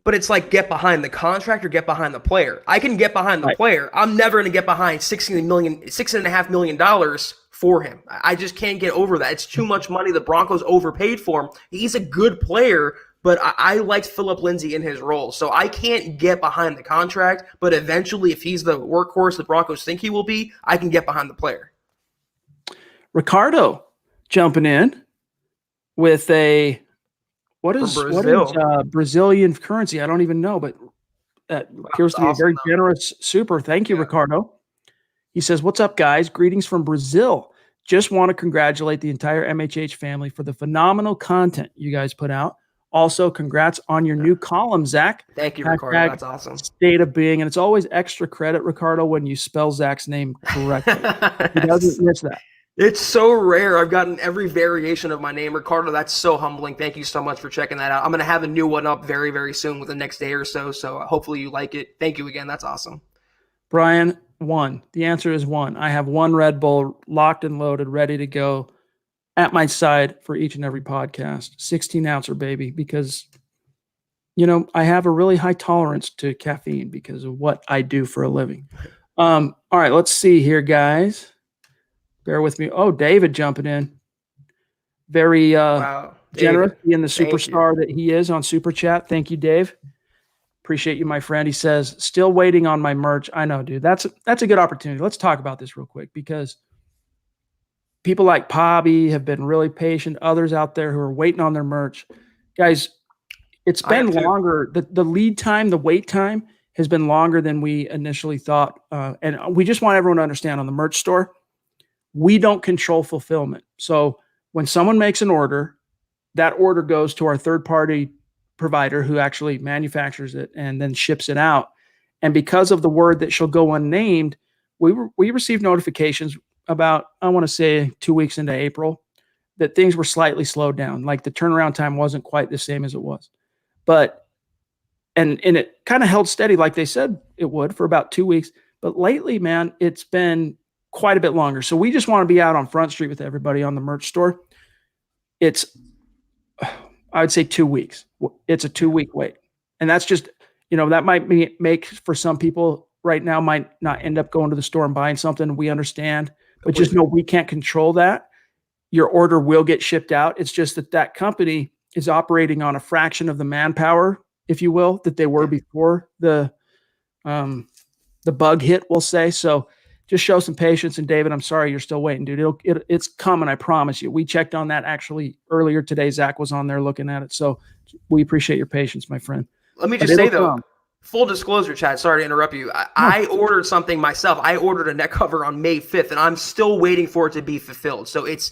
But it's like get behind the contract or get behind the player. I can get behind the player. I'm never going to get behind $6.5 million for him. I just can't get over that. It's too much money. The Broncos overpaid for him. He's a good player, but I liked Philip Lindsay in his role. So I can't get behind the contract, but eventually if he's the workhorse the Broncos think he will be, I can get behind the player. Ricardo jumping in with a what is Brazilian currency? I don't even know, but that appears to be a very generous super. Thank you, Ricardo. He says, "What's up, guys? Greetings from Brazil. Just want to congratulate the entire MHH family for the phenomenal content you guys put out. Also, congrats on your new column, Zach. Thank you, Ricardo. That's awesome. State of being, and it's always extra credit, Ricardo, when you spell Zach's name correctly. He doesn't miss that. It's so rare. I've gotten every variation of my name, Ricardo. That's so humbling. Thank you so much for checking that out. I'm going to have a new one up very, very soon with the next day or so. So hopefully you like it. Thank you again. That's awesome. Brian, One. The answer is one. I have one Red Bull locked and loaded, ready to go at my side for each and every podcast. 16-ouncer, baby, because, I have a really high tolerance to caffeine because of what I do for a living. All right, let's see here, guys. Bear with me. Oh, David jumping in. Very Wow, generous being the superstar that he is on Super Chat. Thank you, Dave. Appreciate you, my friend. He says, still waiting on my merch. I know, dude. That's a good opportunity. Let's talk about this real quick because people like Pobby have been really patient. Others out there who are waiting on their merch. Guys, it's been longer. The lead time, the wait time has been longer than we initially thought. And we just want everyone to understand on the merch store, we don't control fulfillment. So when someone makes an order, that order goes to our third-party provider who actually manufactures it and then ships it out. And because of the word that shall go unnamed, we received notifications about, I want to say 2 weeks into April, that things were slightly slowed down. Like the turnaround time wasn't quite the same as it was. But, and it kind of held steady like they said it would for about 2 weeks. But lately, man, it's been quite a bit longer. So we just want to be out on Front Street with everybody on the merch store. It's, I would say 2 weeks. It's a 2-week wait. And that's just, that might make for some people right now might not end up going to the store and buying something. We understand, but just know we can't control that. Your order will get shipped out. It's just that company is operating on a fraction of the manpower, if you will, that they were before the bug hit, we'll say. So just show some patience. And David, I'm sorry you're still waiting, dude. It's coming, I promise you. We checked on that actually earlier today. Zach was on there looking at it. So we appreciate your patience, my friend. Let me just say, though, full disclosure, Chad, sorry to interrupt you. I ordered something myself. I ordered a neck cover on May 5th, and I'm still waiting for it to be fulfilled. So it's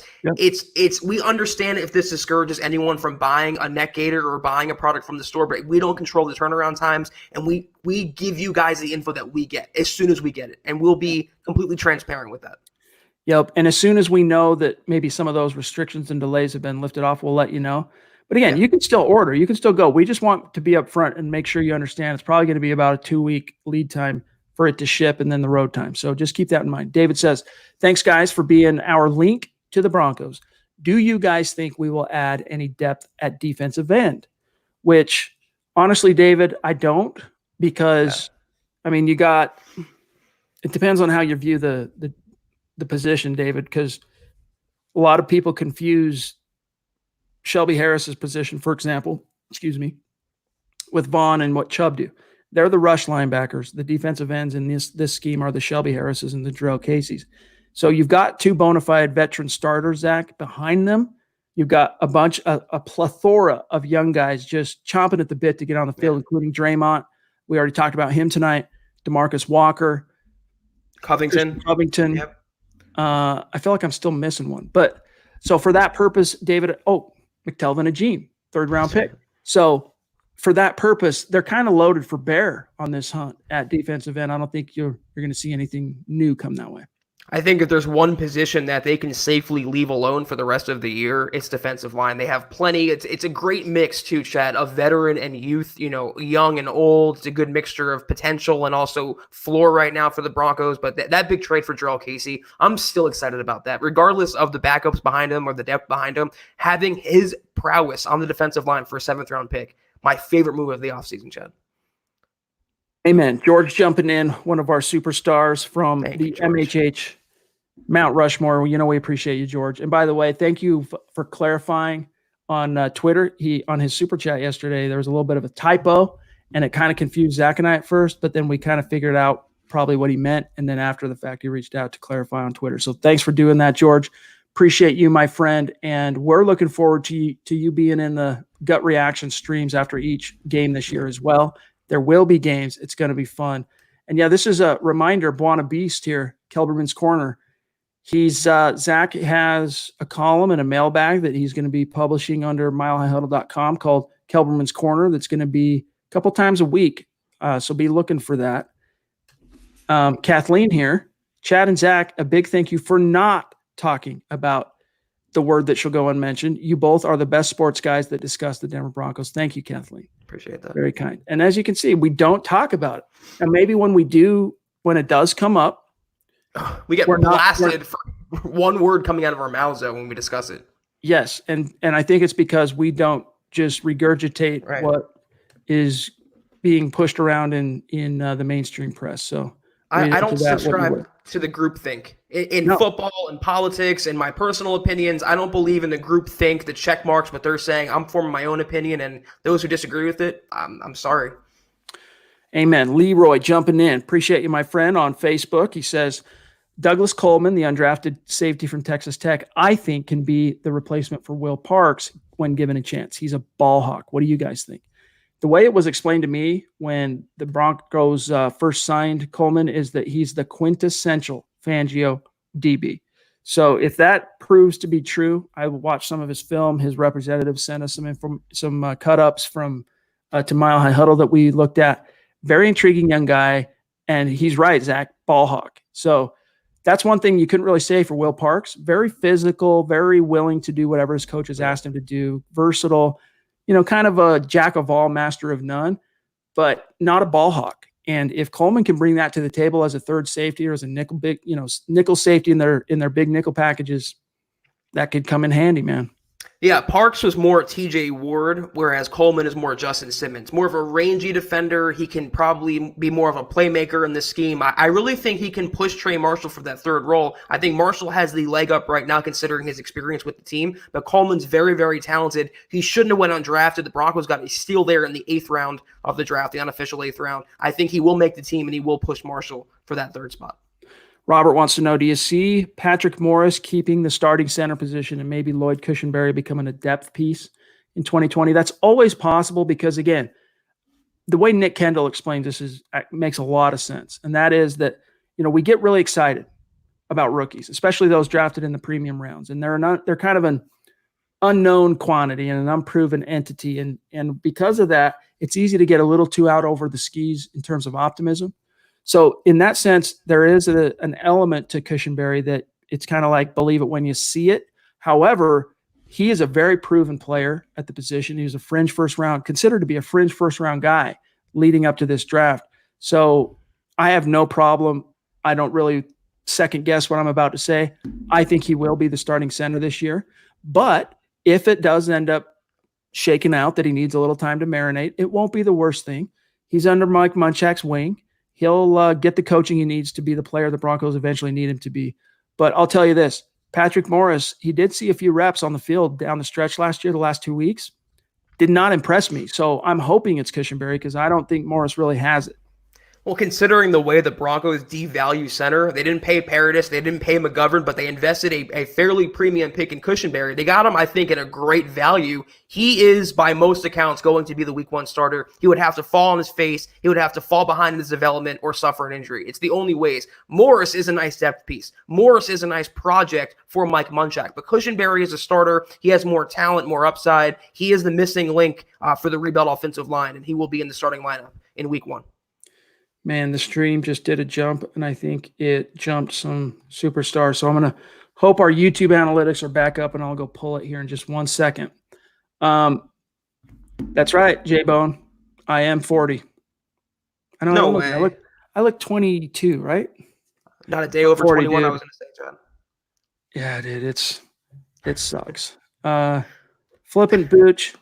we understand if this discourages anyone from buying a neck gaiter or buying a product from the store, but we don't control the turnaround times, and we give you guys the info that we get as soon as we get it, and we'll be completely transparent with that. Yep, and as soon as we know that maybe some of those restrictions and delays have been lifted off, we'll let you know. But again, you can still order. You can still go. We just want to be up front and make sure you understand it's probably going to be about a 2-week lead time for it to ship and then the road time. So just keep that in mind. David says, thanks, guys, for being our link to the Broncos. Do you guys think we will add any depth at defensive end? Which, honestly, David, I don't because, I mean, it depends on how you view the position, David, because a lot of people confuse Shelby Harris's position, for example, with Vaughn and what Chubb do. They're the rush linebackers. The defensive ends in this scheme are the Shelby Harrises and the Jarrell Caseys. So you've got two bona fide veteran starters, Zach, behind them. You've got a plethora of young guys just chomping at the bit to get on the field, including Draymond. We already talked about him tonight. DeMarcus Walker. Covington. Yep. I feel like I'm still missing one. But so for that purpose, David, McTelvin Ajim, 3rd-round pick. So for that purpose, they're kind of loaded for bear on this hunt at defensive end. I don't think you're going to see anything new come that way. I think if there's one position that they can safely leave alone for the rest of the year, it's defensive line. They have plenty. It's a great mix too, Chad, of veteran and youth, young and old. It's a good mixture of potential and also floor right now for the Broncos. But that big trade for Jarrell Casey, I'm still excited about that. Regardless of the backups behind him or the depth behind him, having his prowess on the defensive line for a 7th-round pick, my favorite move of the offseason, Chad. Amen. George jumping in, one of our superstars from the MHH Mount Rushmore. We appreciate you, George. And by the way, thank you for clarifying on Twitter. On his super chat yesterday, there was a little bit of a typo, and it kind of confused Zach and I at first, but then we kind of figured out probably what he meant. And then after the fact, he reached out to clarify on Twitter. So thanks for doing that, George. Appreciate you, my friend. And we're looking forward to you being in the gut reaction streams after each game this year as well. There will be games. It's going to be fun. And yeah, this is a reminder, Buona Beast here, Kelberman's Corner. Zach has a column and a mailbag that he's going to be publishing under milehighhuddle.com called Kelberman's Corner. That's going to be a couple times a week. So be looking for that. Kathleen here, Chad and Zach, a big thank you for not talking about the word that shall go unmentioned. You both are the best sports guys that discuss the Denver Broncos. Thank you, Kathleen. Appreciate that. Very kind. And as you can see, we don't talk about it. And maybe when we do when it does come up, we get blasted for one word coming out of our mouths though when we discuss it. Yes, and I think it's because we don't just regurgitate what is being pushed around in the mainstream press. So I don't subscribe to the groupthink in football and politics and my personal opinions. I don't believe in the groupthink that check marks what they're saying. I'm forming my own opinion, and those who disagree with it, I'm sorry. Amen. Leroy jumping in. Appreciate you, my friend, on Facebook. He says, Douglas Coleman, the undrafted safety from Texas Tech, I think can be the replacement for Will Parks when given a chance. He's a ball hawk. What do you guys think? The way it was explained to me when the Broncos first signed Coleman is that he's the quintessential Fangio DB. So if that proves to be true, I will watch some of his film. His representative sent us some cut-ups from to Mile High Huddle that we looked at. Very intriguing young guy, and he's right, Zach, ball hawk. So that's one thing you couldn't really say for Will Parks. Very physical, very willing to do whatever his coaches asked him to do. Versatile, kind of a jack of all, master of none, but not a ball hawk. And if Coleman can bring that to the table as a third safety or as a nickel safety in their big nickel packages, that could come in handy, man. Yeah, Parks was more TJ Ward, whereas Coleman is more Justin Simmons. More of a rangy defender. He can probably be more of a playmaker in this scheme. I really think he can push Trey Marshall for that third role. I think Marshall has the leg up right now considering his experience with the team, but Coleman's very, very talented. He shouldn't have went undrafted. The Broncos got a steal there in the 8th round of the draft, the unofficial 8th round. I think he will make the team and he will push Marshall for that third spot. Robert wants to know, do you see Patrick Morris keeping the starting center position and maybe Lloyd Cushenberry becoming a depth piece in 2020? That's always possible because, again, the way Nick Kendall explains this makes a lot of sense. And that is that, we get really excited about rookies, especially those drafted in the premium rounds. And they're kind of an unknown quantity and an unproven entity. And because of that, it's easy to get a little too out over the skis in terms of optimism. So in that sense, there is an element to Cushenberry that it's kind of like believe it when you see it. However, he is a very proven player at the position. He was considered to be a fringe first round guy leading up to this draft. So I have no problem. I don't really second guess what I'm about to say. I think he will be the starting center this year. But if it does end up shaking out that he needs a little time to marinate, it won't be the worst thing. He's under Mike Munchak's wing. He'll get the coaching he needs to be the player the Broncos eventually need him to be. But I'll tell you this, Patrick Morris, he did see a few reps on the field down the stretch last year, the last 2 weeks. Did not impress me. So I'm hoping it's Cushenberry because I don't think Morris really has it. Well, considering the way the Broncos devalue center, they didn't pay Paradis, they didn't pay McGovern, but they invested a fairly premium pick in Cushenberry. They got him, I think, at a great value. He is, by most accounts, going to be the week 1 starter. He would have to fall on his face. He would have to fall behind in his development or suffer an injury. It's the only ways. Morris is a nice depth piece. Morris is a nice project for Mike Munchak. But Cushenberry is a starter. He has more talent, more upside. He is the missing link for the rebuilt offensive line, and he will be in the starting lineup in week 1. Man, the stream just did a jump, and I think it jumped some superstars. So I'm going to hope our YouTube analytics are back up, and I'll go pull it here in just 1 second. That's right, J-Bone. I am 40. I don't know. Way. I look 22, right? Not a day over 40, 21, dude. I was going to say, John. Yeah, dude, it sucks. Flippin' Booch.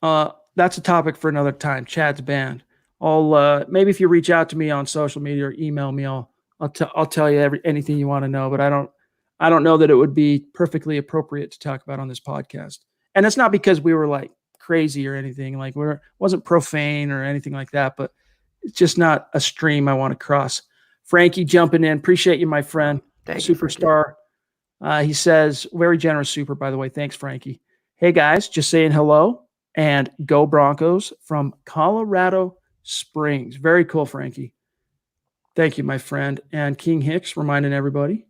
That's a topic for another time. Chad's band. I'll maybe if you reach out to me on social media or email me, I'll tell you anything you want to know. But I don't know that it would be perfectly appropriate to talk about on this podcast. And it's not because we were like crazy or anything. Like wasn't profane or anything like that. But it's just not a stream I want to cross. Frankie jumping in. Appreciate you, my friend. Thank you, Superstar. He says, very generous super, by the way. Thanks, Frankie. Hey, guys, just saying hello and go Broncos from Colorado Springs. Very cool, Frankie. Thank you, my friend. And King Hicks reminding everybody,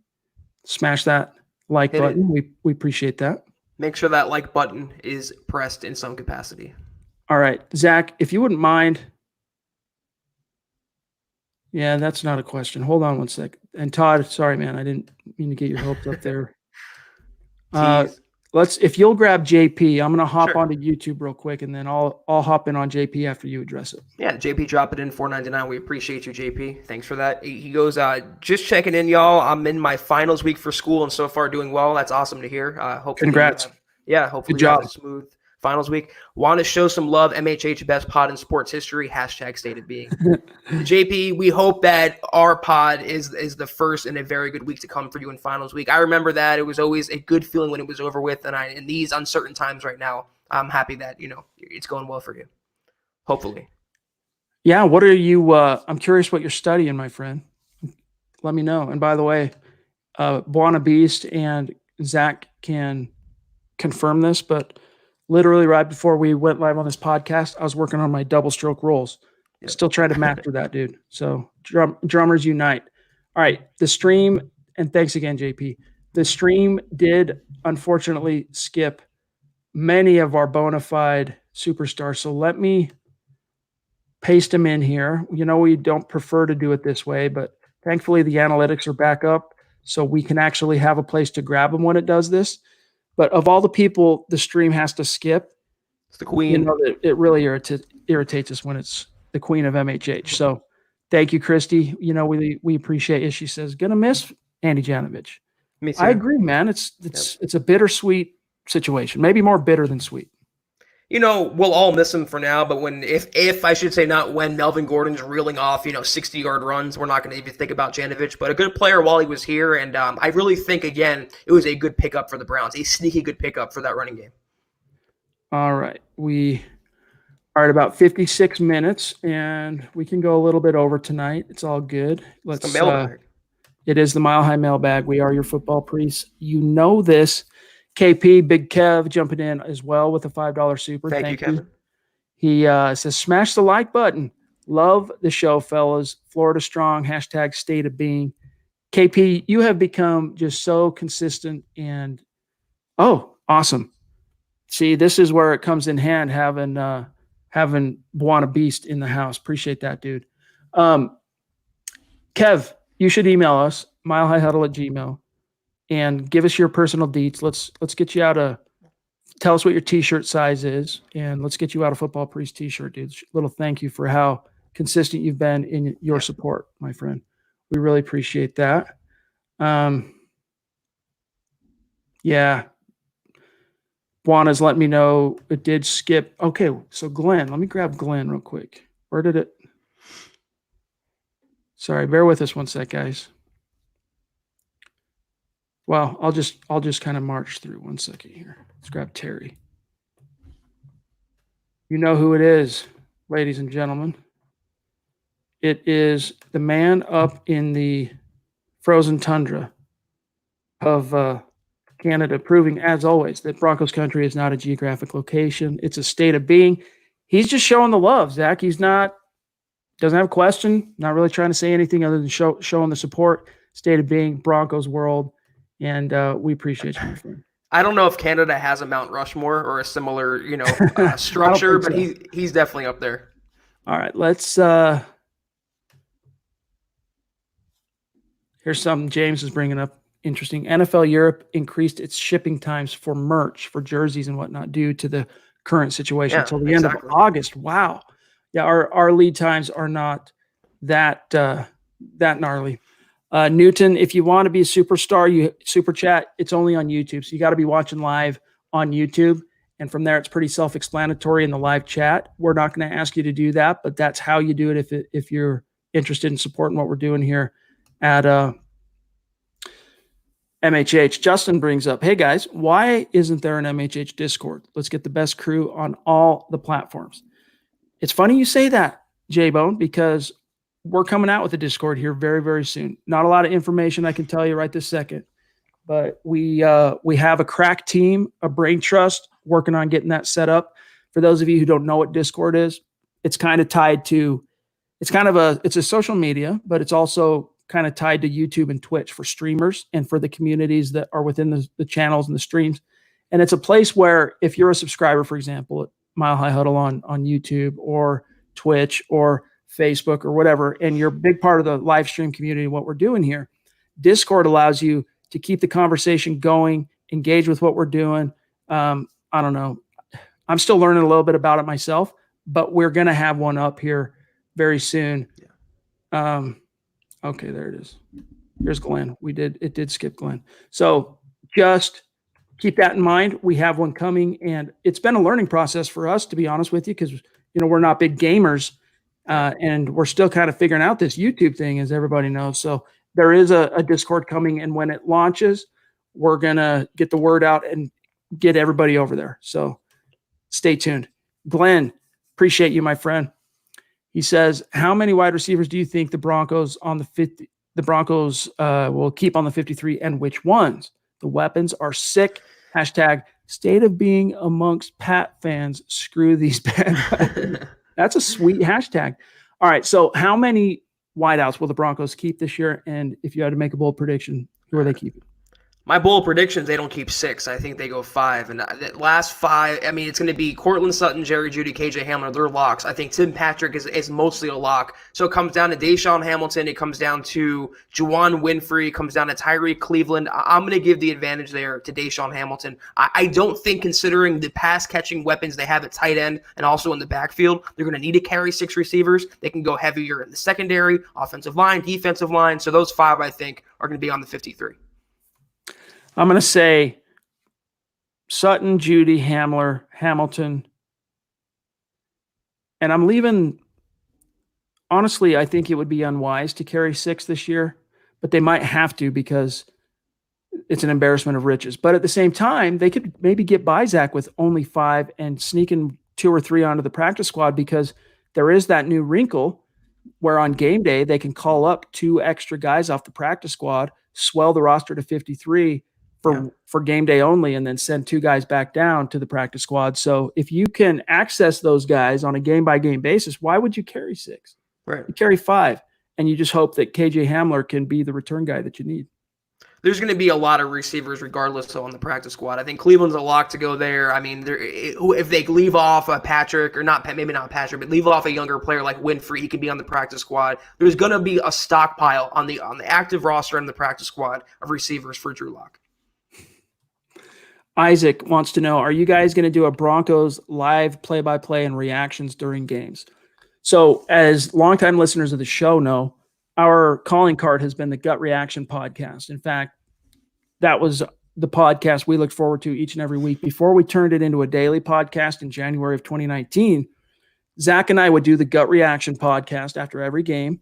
smash that like button. We appreciate that. Make sure that like button is pressed in some capacity. All right, Zach, if you wouldn't mind. Yeah, that's not a question. Hold on 1 sec. And Todd, sorry, man, I didn't mean to get your hopes up there. if you'll grab JP, I'm going to hop Sure. onto YouTube real quick, and then I'll hop in on JP after you address it. Yeah, JP drop it in $4.99. We appreciate you, JP. Thanks for that. He goes, just checking in, y'all. I'm in my finals week for school and so far doing well. That's awesome to hear. Hopefully Congrats. hopefully Good job. you have a smooth finals week. Want to show some love. MHH best pod in sports history. #stated being. JP, we hope that our pod is the first in a very good week to come for you in finals week. I remember that. It was always a good feeling when it was over with. And in these uncertain times right now, I'm happy that, it's going well for you. Hopefully. Yeah, what are you I'm curious what you're studying, my friend. Let me know. And by the way, Buona Beast and Zach can confirm this, but literally right before we went live on this podcast, I was working on my double stroke rolls. Yep. Still trying to master that, dude. So drummers unite. All right, the stream, and thanks again, JP. The stream did unfortunately skip many of our bona fide superstars. So let me paste them in here. We don't prefer to do it this way, but thankfully the analytics are back up, so we can actually have a place to grab them when it does this. But of all the people the stream has to skip, it's the queen. It really irritates us when it's the queen of MHH. So thank you, Christy. We appreciate it. She says, gonna miss Andy Janovich. Me too. I agree, man. It's a bittersweet situation. Maybe more bitter than sweet. We'll all miss him for now, but if I should say not when Melvin Gordon's reeling off, 60-yard runs, we're not going to even think about Janovich, but a good player while he was here, and I really think, again, it was a good pickup for the Browns, a sneaky good pickup for that running game. All right. We are at about 56 minutes, and we can go a little bit over tonight. It's all good. It's the mailbag. It is the Mile High Mailbag. We are your football priests. You know this. KP, Big Kev jumping in as well with a $5 super. Thank you, Kevin. He says, smash the like button. Love the show, fellas. Florida strong, #state of being. KP, you have become just so consistent and, awesome. See, this is where it comes in hand, having Buona Beast in the house. Appreciate that, dude. Kev, you should email us, milehighhuddle@gmail.com. And give us your personal deets. Let's get you out tell us what your t-shirt size is, and let's get you out a Football Priest t-shirt, dude. Little thank you for how consistent you've been in your support, my friend. We really appreciate that. Yeah. Buana's let me know it did skip. Okay, so Glenn, let me grab Glenn real quick. Where did it? Sorry, bear with us one sec, guys. Well, I'll just kind of march through 1 second here. Let's grab Terry. You know who it is, ladies and gentlemen. It is the man up in the frozen tundra of Canada, proving, as always, that Broncos country is not a geographic location. It's a state of being. He's just showing the love, Zach. Doesn't have a question, not really trying to say anything other than showing the support. State of being, Broncos world. And we appreciate you, my friend. I don't know if Canada has a Mount Rushmore or a similar, structure, but he's definitely up there. All right, let's. Here's something James is bringing up. Interesting. NFL Europe increased its shipping times for merch, for jerseys and whatnot, due to the current situation until the end of August. Wow. Yeah, our lead times are not that gnarly. Newton, if you want to be a superstar, you super chat. It's only on YouTube, so you got to be watching live on YouTube, and from there, it's pretty self-explanatory in the live chat. We're not going to ask you to do that, but that's how you do it if you're interested in supporting what we're doing here at MHH. Justin brings up, hey guys, why isn't there an MHH Discord? Let's get the best crew on all the platforms. It's funny you say that, J-Bone, because we're coming out with a Discord here very, very soon. Not a lot of information I can tell you right this second, but we have a crack team, a brain trust, working on getting that set up. For those of you who don't know what Discord is, it's kind of tied to, it's a social media, but it's also kind of tied to YouTube and Twitch for streamers and for the communities that are within the channels and the streams. And it's a place where if you're a subscriber, for example, at Mile High Huddle on YouTube or Twitch or Facebook or whatever, and you're a big part of the live stream community, what we're doing here, Discord allows you to keep the conversation going, engage with what we're doing, I don't know. I'm still learning a little bit about it myself, but we're going to have one up here very soon. Okay, there it is. Here's Glenn. It did skip Glenn. So just keep that in mind. We have one coming, and it's been a learning process for us, to be honest with you, because we're not big gamers, and we're still kind of figuring out this YouTube thing, as everybody knows. So there is a Discord coming, and when it launches, we're gonna get the word out and get everybody over there. So stay tuned. Glenn, appreciate you, my friend. He says, how many wide receivers do you think the Broncos on the 50? The Broncos will keep on the 53, and which ones? The weapons are sick. Hashtag state of being amongst Pat fans. Screw these bad. That's a sweet hashtag. All right. So how many wideouts will the Broncos keep this year? And if you had to make a bold prediction, who are they keeping? My bold predictions, they don't keep 6. I think they go 5. And the last 5, I mean, it's going to be Cortland Sutton, Jerry Jeudy, KJ Hamler. They're locks. I think Tim Patrick is mostly a lock. So it comes down to Deshaun Hamilton. It comes down to Juwan Winfrey. It comes down to Tyree Cleveland. I'm going to give the advantage there to Deshaun Hamilton. I don't think, considering the pass-catching weapons they have at tight end and also in the backfield, they're going to need to carry 6 receivers. They can go heavier in the secondary, offensive line, defensive line. So those 5, I think, are going to be on the 53. I'm going to say Sutton, Jeudy, Hamler, Hamilton. And I'm leaving, honestly, I think it would be unwise to carry 6 this year, but they might have to because it's an embarrassment of riches. But at the same time, they could maybe get by Zach with only 5 and sneak in 2 or 3 onto the practice squad, because there is that new wrinkle where on game day, they can call up 2 extra guys off the practice squad, swell the roster to 53 for game day only, and then send 2 guys back down to the practice squad. So if you can access those guys on a game-by-game basis, why would you carry 6? Right. You carry 5, and you just hope that KJ Hamler can be the return guy that you need. There's going to be a lot of receivers regardless on the practice squad. I think Cleveland's a lock to go there. I mean, if they leave off a Patrick, or maybe not Patrick, but leave off a younger player like Winfrey, he can be on the practice squad. There's going to be a stockpile on the active roster and the practice squad of receivers for Drew Lock. Isaac wants to know, are you guys going to do a Broncos live play-by-play and reactions during games? So as longtime listeners of the show know, our calling card has been the Gut Reaction podcast. In fact, that was the podcast we looked forward to each and every week. Before we turned it into a daily podcast in January of 2019, Zach and I would do the Gut Reaction podcast after every game.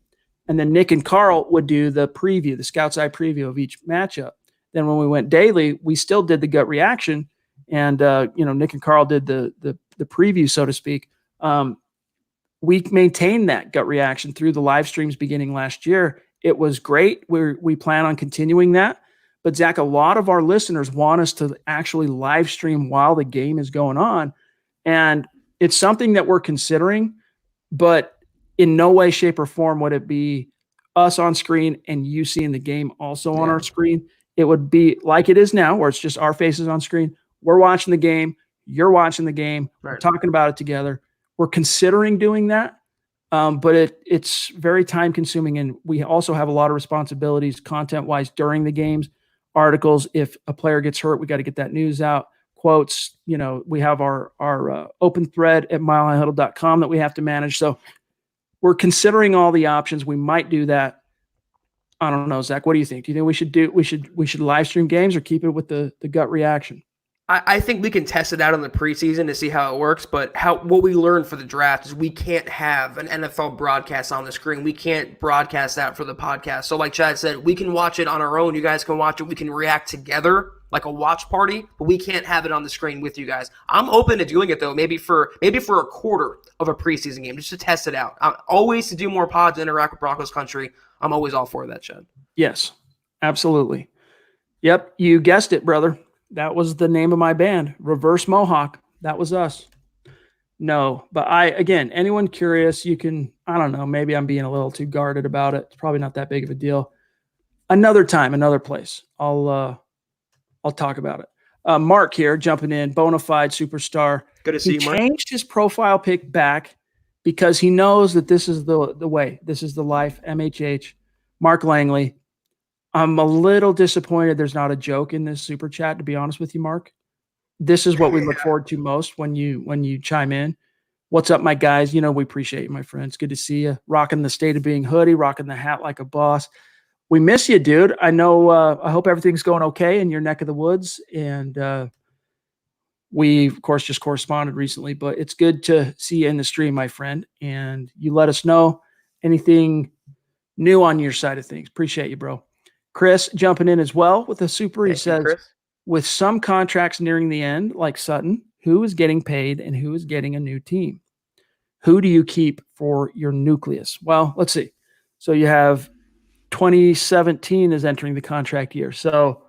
And then Nick and Carl would do the preview, the Scout's Eye preview of each matchup. Then when we went daily, we still did the Gut Reaction. And, Nick and Carl did the preview, so to speak. We maintained that Gut Reaction through the live streams beginning last year. It was great. We plan on continuing that. But Zach, a lot of our listeners want us to actually live stream while the game is going on. And it's something that we're considering, but in no way, shape, or form would it be us on screen and you seeing the game also on our screen. It would be like it is now, where it's just our faces on screen. We're watching the game. You're watching the game. Right. We're talking about it together. We're considering doing that, but it's very time consuming. And we also have a lot of responsibilities content-wise during the games. Articles, if a player gets hurt, we got to get that news out. Quotes, we have our open thread at milehighhuddle.com that we have to manage. So we're considering all the options. We might do that. I don't know, Zach. What do you think? Do you think we should live stream games or keep it with the Gut Reaction? I think we can test it out in the preseason to see how it works, but what we learned for the draft is we can't have an NFL broadcast on the screen. We can't broadcast that for the podcast. So like Chad said, we can watch it on our own. You guys can watch it. We can react together like a watch party, but we can't have it on the screen with you guys. I'm open to doing it though, maybe for a quarter of a preseason game, just to test it out. I'm always to do more pods, interact with Broncos country. I'm always all for that, Chad. Yes, absolutely. Yep, you guessed it, brother. That was the name of my band, Reverse Mohawk. That was us. No, but anyone curious, you can, I don't know, maybe I'm being a little too guarded about it. It's probably not that big of a deal. Another time, another place. I'll talk about it. Mark here jumping in, bona fide superstar. Good to see you, Mark. He changed his profile pic back because he knows that this is the way. This is the life. MHH. Mark Langley. I'm a little disappointed there's not a joke in this super chat, to be honest with you, Mark. this is what we look forward to most when you chime in. What's up, my guys? We appreciate you, my friends. Good to see you. Rocking the State of Being hoodie, rocking the hat like a boss. We miss you, dude. I know. I hope everything's going okay in your neck of the woods. And we, of course, just corresponded recently, but it's good to see you in the stream, my friend. And you let us know anything new on your side of things. Appreciate you, bro. Chris jumping in as well with a super. He says, with some contracts nearing the end, like Sutton, who is getting paid and who is getting a new team? Who do you keep for your nucleus? Well, let's see. So you have 2017 is entering the contract year. So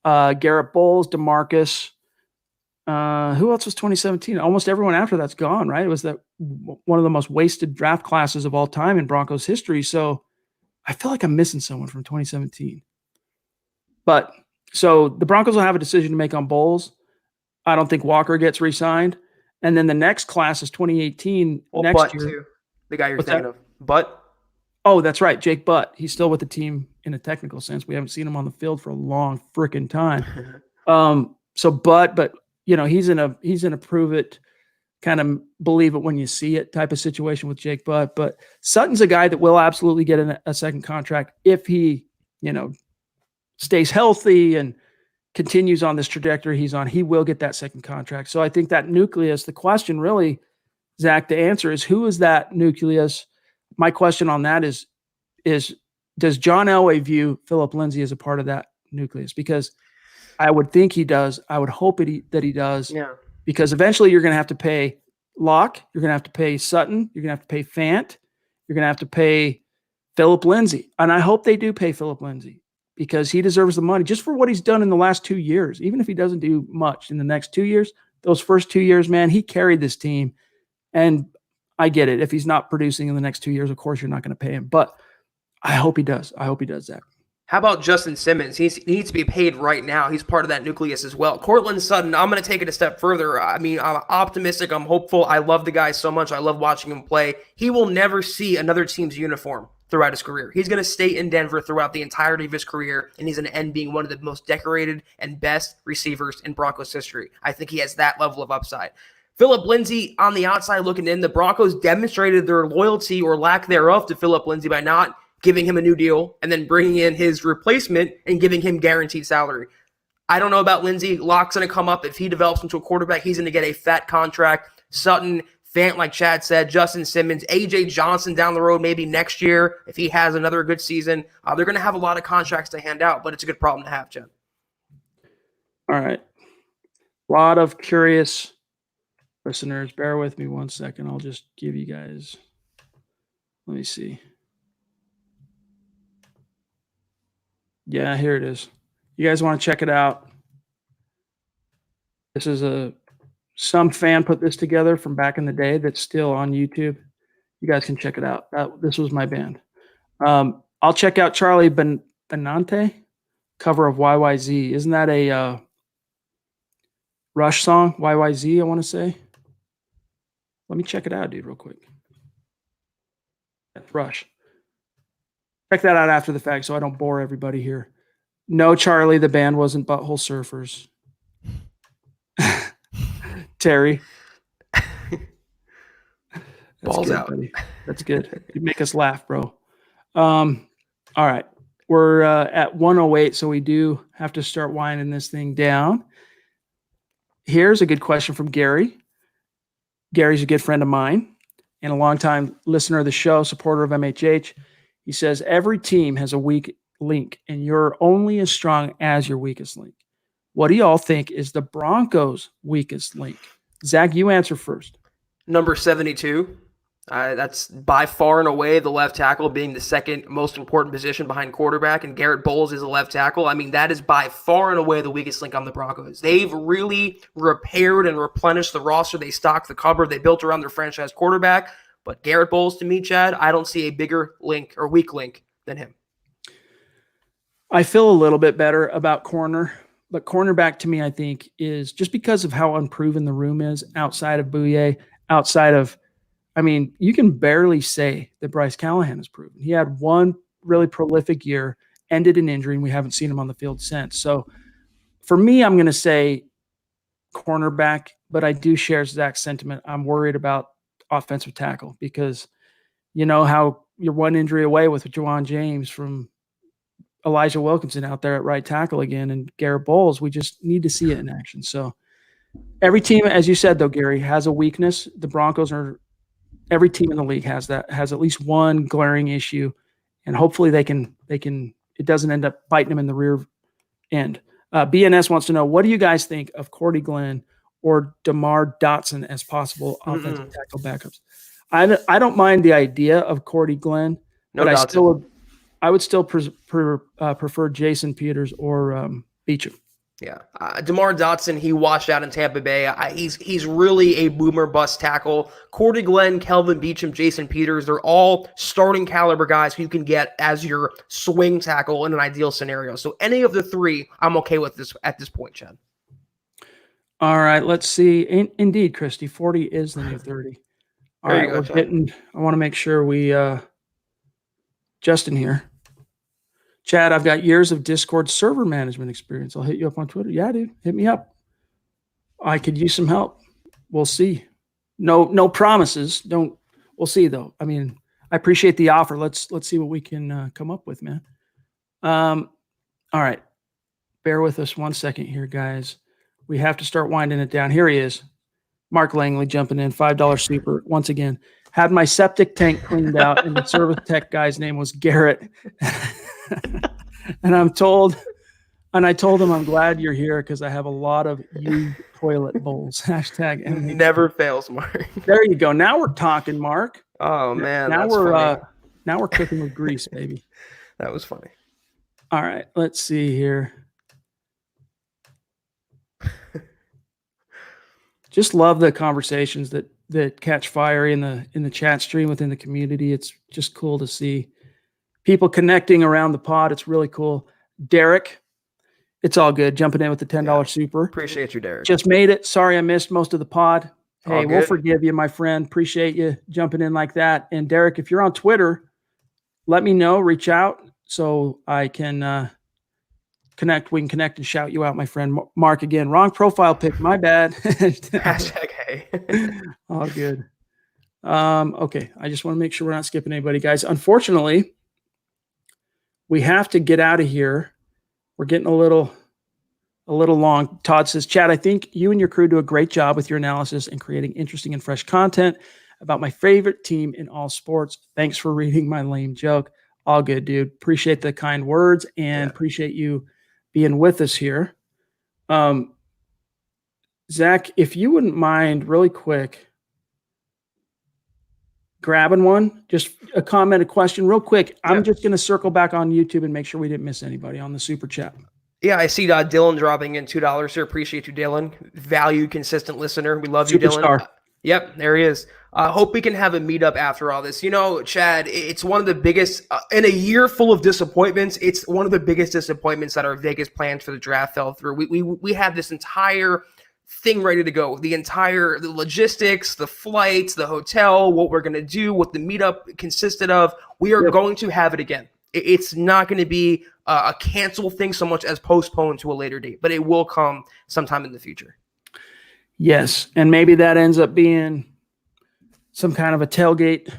Garrett Bowles, DeMarcus. Who else was 2017? Almost everyone after that's gone, right? It was one of the most wasted draft classes of all time in Broncos history. So I feel like I'm missing someone from 2017. But so the Broncos will have a decision to make on Bowles. I don't think Walker gets re-signed. And then the next class is 2018 next year. Too. The guy you're thinking of. Butt? Oh, that's right. Jake Butt. He's still with the team in a technical sense. We haven't seen him on the field for a long freaking time. So Butt, but he's in a prove it, kind of believe it when you see it type of situation with Jake Butt. But Sutton's a guy that will absolutely get a second contract if he, stays healthy and continues on this trajectory he's on. He will get that second contract. So I think that nucleus, the question really, Zach, the answer is, who is that nucleus? My question on that is does John Elway view Philip Lindsay as a part of that nucleus? Because I would think he does. I would hope that he does. Yeah. Because eventually you're going to have to pay Locke. You're going to have to pay Sutton. You're going to have to pay Fant. You're going to have to pay Philip Lindsay. And I hope they do pay Philip Lindsay because he deserves the money just for what he's done in the last 2 years. Even if he doesn't do much in the next 2 years, those first 2 years, man, he carried this team. And I get it. If he's not producing in the next 2 years, of course, you're not going to pay him. But I hope he does. I hope he does that. How about Justin Simmons? He needs to be paid right now. He's part of that nucleus as well. Cortland Sutton, I'm going to take it a step further. I mean, I'm optimistic. I'm hopeful. I love the guy so much. I love watching him play. He will never see another team's uniform throughout his career. He's going to stay in Denver throughout the entirety of his career, and he's going to end being one of the most decorated and best receivers in Broncos history. I think he has that level of upside. Philip Lindsay on the outside looking in, the Broncos demonstrated their loyalty or lack thereof to Philip Lindsay by not giving him a new deal and then bringing in his replacement and giving him guaranteed salary. I don't know about Lindsay. Locke's going to come up. If he develops into a quarterback, he's going to get a fat contract. Sutton, Fant, like Chad said, Justin Simmons, A.J. Johnson down the road maybe next year if he has another good season. They're going to have a lot of contracts to hand out, but it's a good problem to have, Chad. All right. A lot of curious listeners. Bear with me 1 second. I'll just give you guys – let me see. Yeah, here it is. You guys want to check it out? This is some fan put this together from back in the day that's still on YouTube. You guys can check it out. This was my band. I'll check out Charlie Benante, cover of YYZ. Isn't that a Rush song? YYZ, I want to say. Let me check it out, dude, real quick. That's Rush. Check that out after the fact so I don't bore everybody here. No, Charlie, the band wasn't Butthole Surfers. Terry. Balls good, out. Buddy. That's good. You make us laugh, bro. All right. We're at 1:08, so we do have to start winding this thing down. Here's a good question from Gary. Gary's a good friend of mine and a longtime listener of the show, supporter of MHH. He says, every team has a weak link, and you're only as strong as your weakest link. What do y'all think is the Broncos' weakest link? Zach, you answer first. Number 72. That's by far and away the left tackle, being the second most important position behind quarterback, and Garrett Bowles is a left tackle. I mean, that is by far and away the weakest link on the Broncos. They've really repaired and replenished the roster. They stocked the cupboard. They built around their franchise quarterback. But Garrett Bowles, to me, Chad, I don't see a bigger link or weak link than him. I feel a little bit better about corner, but cornerback to me, I think, is just because of how unproven the room is outside of Bouye, outside of, I mean, you can barely say that Bryce Callahan is proven. He had one really prolific year, ended in injury, and we haven't seen him on the field since. So for me, I'm going to say cornerback, but I do share Zach's sentiment. I'm worried about offensive tackle because you know how you're one injury away with Juwan James from Elijah Wilkinson out there at right tackle again and Garrett Bowles. We just need to see it in action. So every team, as you said, though, Gary, has a weakness. The Broncos are – every team in the league has that, has at least one glaring issue, and hopefully they can it doesn't end up biting them in the rear end. BNS wants to know, what do you guys think of Cordy Glenn or DeMar Dotson as possible offensive tackle backups? I don't mind the idea of Cordy Glenn, but I would still prefer Jason Peters or Beecham. Yeah. DeMar Dotson, he washed out in Tampa Bay. He's really a boomer bust tackle. Cordy Glenn, Kelvin Beecham, Jason Peters, they're all starting caliber guys who you can get as your swing tackle in an ideal scenario. So any of the three, I'm okay with this at this point, Chad. All right, let's see. Indeed, Christy, 40 is the new 30. All right, we're getting – I want to make sure we Justin here. Chad, I've got years of Discord server management experience. I'll hit you up on Twitter. Yeah, dude, hit me up. I could use some help. We'll see. No promises. We'll see though. I mean, I appreciate the offer. Let's see what we can come up with, man. All right. Bear with us 1 second here, guys. We have to start winding it down. Here he is. Mark Langley jumping in, $5 super. Once again, had my septic tank cleaned out, and the service tech guy's name was Garrett. And I told him I'm glad you're here because I have a lot of used toilet bowls. Hashtag never fails, Mark. There you go. Now we're talking, Mark. Oh man, now we're cooking with grease, baby. That was funny. All right, let's see here. Just love the conversations that catch fire in the chat stream within the community. It's just cool to see people connecting around the pod. It's really cool. Derek, it's all good. Jumping in with the $10 super. Appreciate you, Derek. Just made it. Sorry I missed most of the pod. Hey, we'll forgive you, my friend. Appreciate you jumping in like that. And Derek, if you're on Twitter, let me know. Reach out so I can connect. We can connect and shout you out, my friend. Mark, again, wrong profile pic. My bad. Hashtag hey. All good. Okay. I just want to make sure we're not skipping anybody, guys. Unfortunately, we have to get out of here. We're getting a little long. Todd says, Chad, I think you and your crew do a great job with your analysis and creating interesting and fresh content about my favorite team in all sports. Thanks for reading my lame joke. All good, dude. Appreciate the kind words and appreciate you being with us here. Zach, if you wouldn't mind really quick grabbing one, just a comment, a question real quick. I'm just going to circle back on YouTube and make sure we didn't miss anybody on the super chat. Yeah, I see Dylan dropping in $2 here. Appreciate you, Dylan. Valued, consistent listener. We love you, Dylan. Yep, there he is. Hope we can have a meetup after all this. You know, Chad, it's one of the biggest in a year full of disappointments. It's one of the biggest disappointments that our Vegas plans for the draft fell through. We have this entire thing ready to go. The logistics, the flights, the hotel, what we're going to do, what the meetup consisted of. We are going to have it again. It's not going to be a cancel thing so much as postponed to a later date, but it will come sometime in the future. Yes, and maybe that ends up being some kind of a tailgate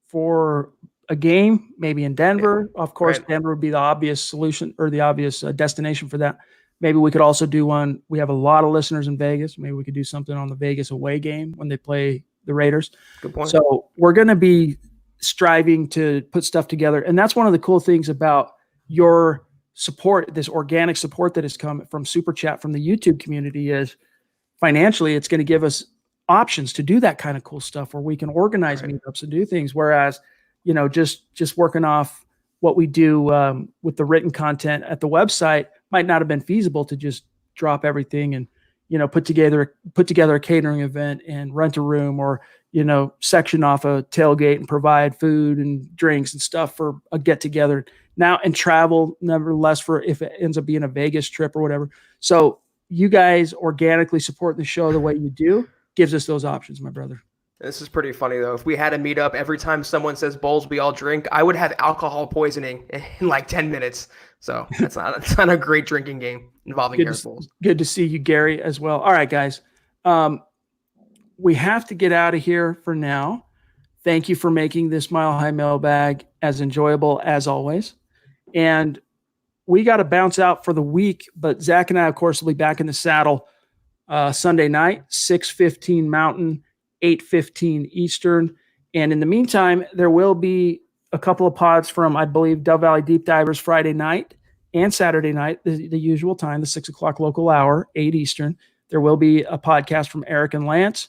for a game, maybe in Denver. Yeah, of course, right. Denver would be the obvious solution or the obvious destination for that. Maybe we could also do one. We have a lot of listeners in Vegas. Maybe we could do something on the Vegas away game when they play the Raiders. Good point. So we're going to be striving to put stuff together. And that's one of the cool things about your support, this organic support that has come from Super Chat from the YouTube community is financially, it's going to give us options to do that kind of cool stuff where we can organize meetups and do things. Whereas, you know, just working off what we do with the written content at the website might not have been feasible to just drop everything and, you know, put together a catering event and rent a room or, you know, section off a tailgate and provide food and drinks and stuff for a get together now and travel nevertheless for if it ends up being a Vegas trip or whatever. So you guys organically support the show the way you do gives us those options, my brother. This is pretty funny though. If we had a meetup, every time someone says bowls, we all drink, I would have alcohol poisoning in like 10 minutes. So that's not a great drinking game involving Garrett Bowles. Good to see you, Gary, as well. All right, guys. We have to get out of here for now. Thank you for making this Mile High Mailbag as enjoyable as always. And we got to bounce out for the week, but Zach and I, of course, will be back in the saddle Sunday night, 6:15 Mountain, 8:15 Eastern. And in the meantime, there will be a couple of pods from, I believe, Dove Valley Deep Divers Friday night and Saturday night, the usual time, the 6 o'clock local hour, 8 Eastern. There will be a podcast from Eric and Lance.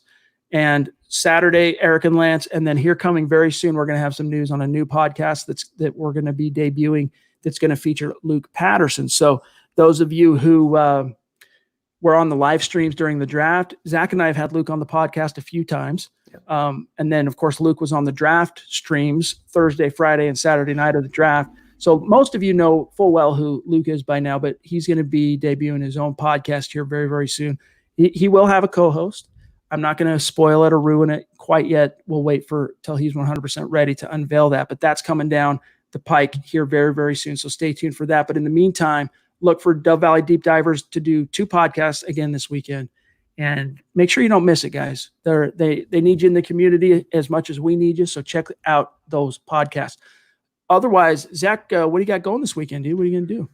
And Saturday, Eric and Lance. And then here coming very soon, we're going to have some news on a new podcast that we're going to be debuting that's going to feature Luke Patterson. So those of you who were on the live streams during the draft, Zach and I have had Luke on the podcast a few times. And then, of course, Luke was on the draft streams Thursday, Friday, and Saturday night of the draft. So most of you know full well who Luke is by now, but he's going to be debuting his own podcast here very, very soon. He will have a co-host. I'm not going to spoil it or ruin it quite yet. We'll wait till he's 100% ready to unveil that, but that's coming down the pike here very, very soon. So stay tuned for that. But in the meantime, look for Dove Valley Deep Divers to do 2 podcasts again this weekend, and make sure you don't miss it, guys. They need you in the community as much as we need you. So check out those podcasts. Otherwise, Zach, what do you got going this weekend, dude? What are you going to do?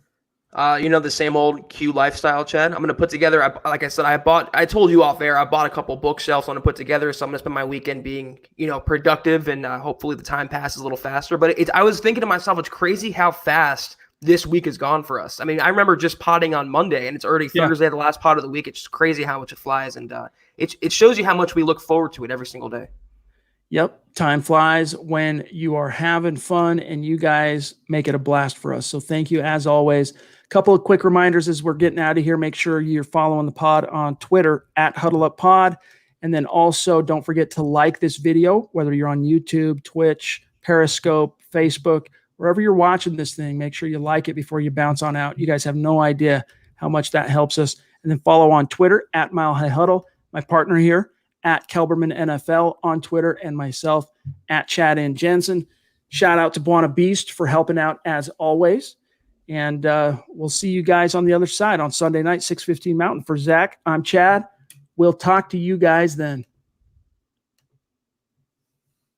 The same old Q lifestyle, Chad. I'm going to put together, like I said, I told you off air, I bought a couple bookshelves I'm going to put together. So I'm going to spend my weekend being, productive, and hopefully the time passes a little faster. But I was thinking to myself, it's crazy how fast this week has gone for us. I mean, I remember just potting on Monday and it's already Thursday, the last pot of the week. It's just crazy how much it flies. And it shows you how much we look forward to it every single day. Yep. Time flies when you are having fun, and you guys make it a blast for us. So thank you as always. Couple of quick reminders as we're getting out of here. Make sure you're following the pod on Twitter at HuddleUpPod. And then also don't forget to like this video, whether you're on YouTube, Twitch, Periscope, Facebook, wherever you're watching this thing. Make sure you like it before you bounce on out. You guys have no idea how much that helps us. And then follow on Twitter at Mile High Huddle. My partner here at Kelberman NFL on Twitter, and myself at Chad and Jensen. Shout out to Buona Beast for helping out as always. And we'll see you guys on the other side on Sunday night, 6:15 Mountain. For Zach, I'm Chad. We'll talk to you guys then.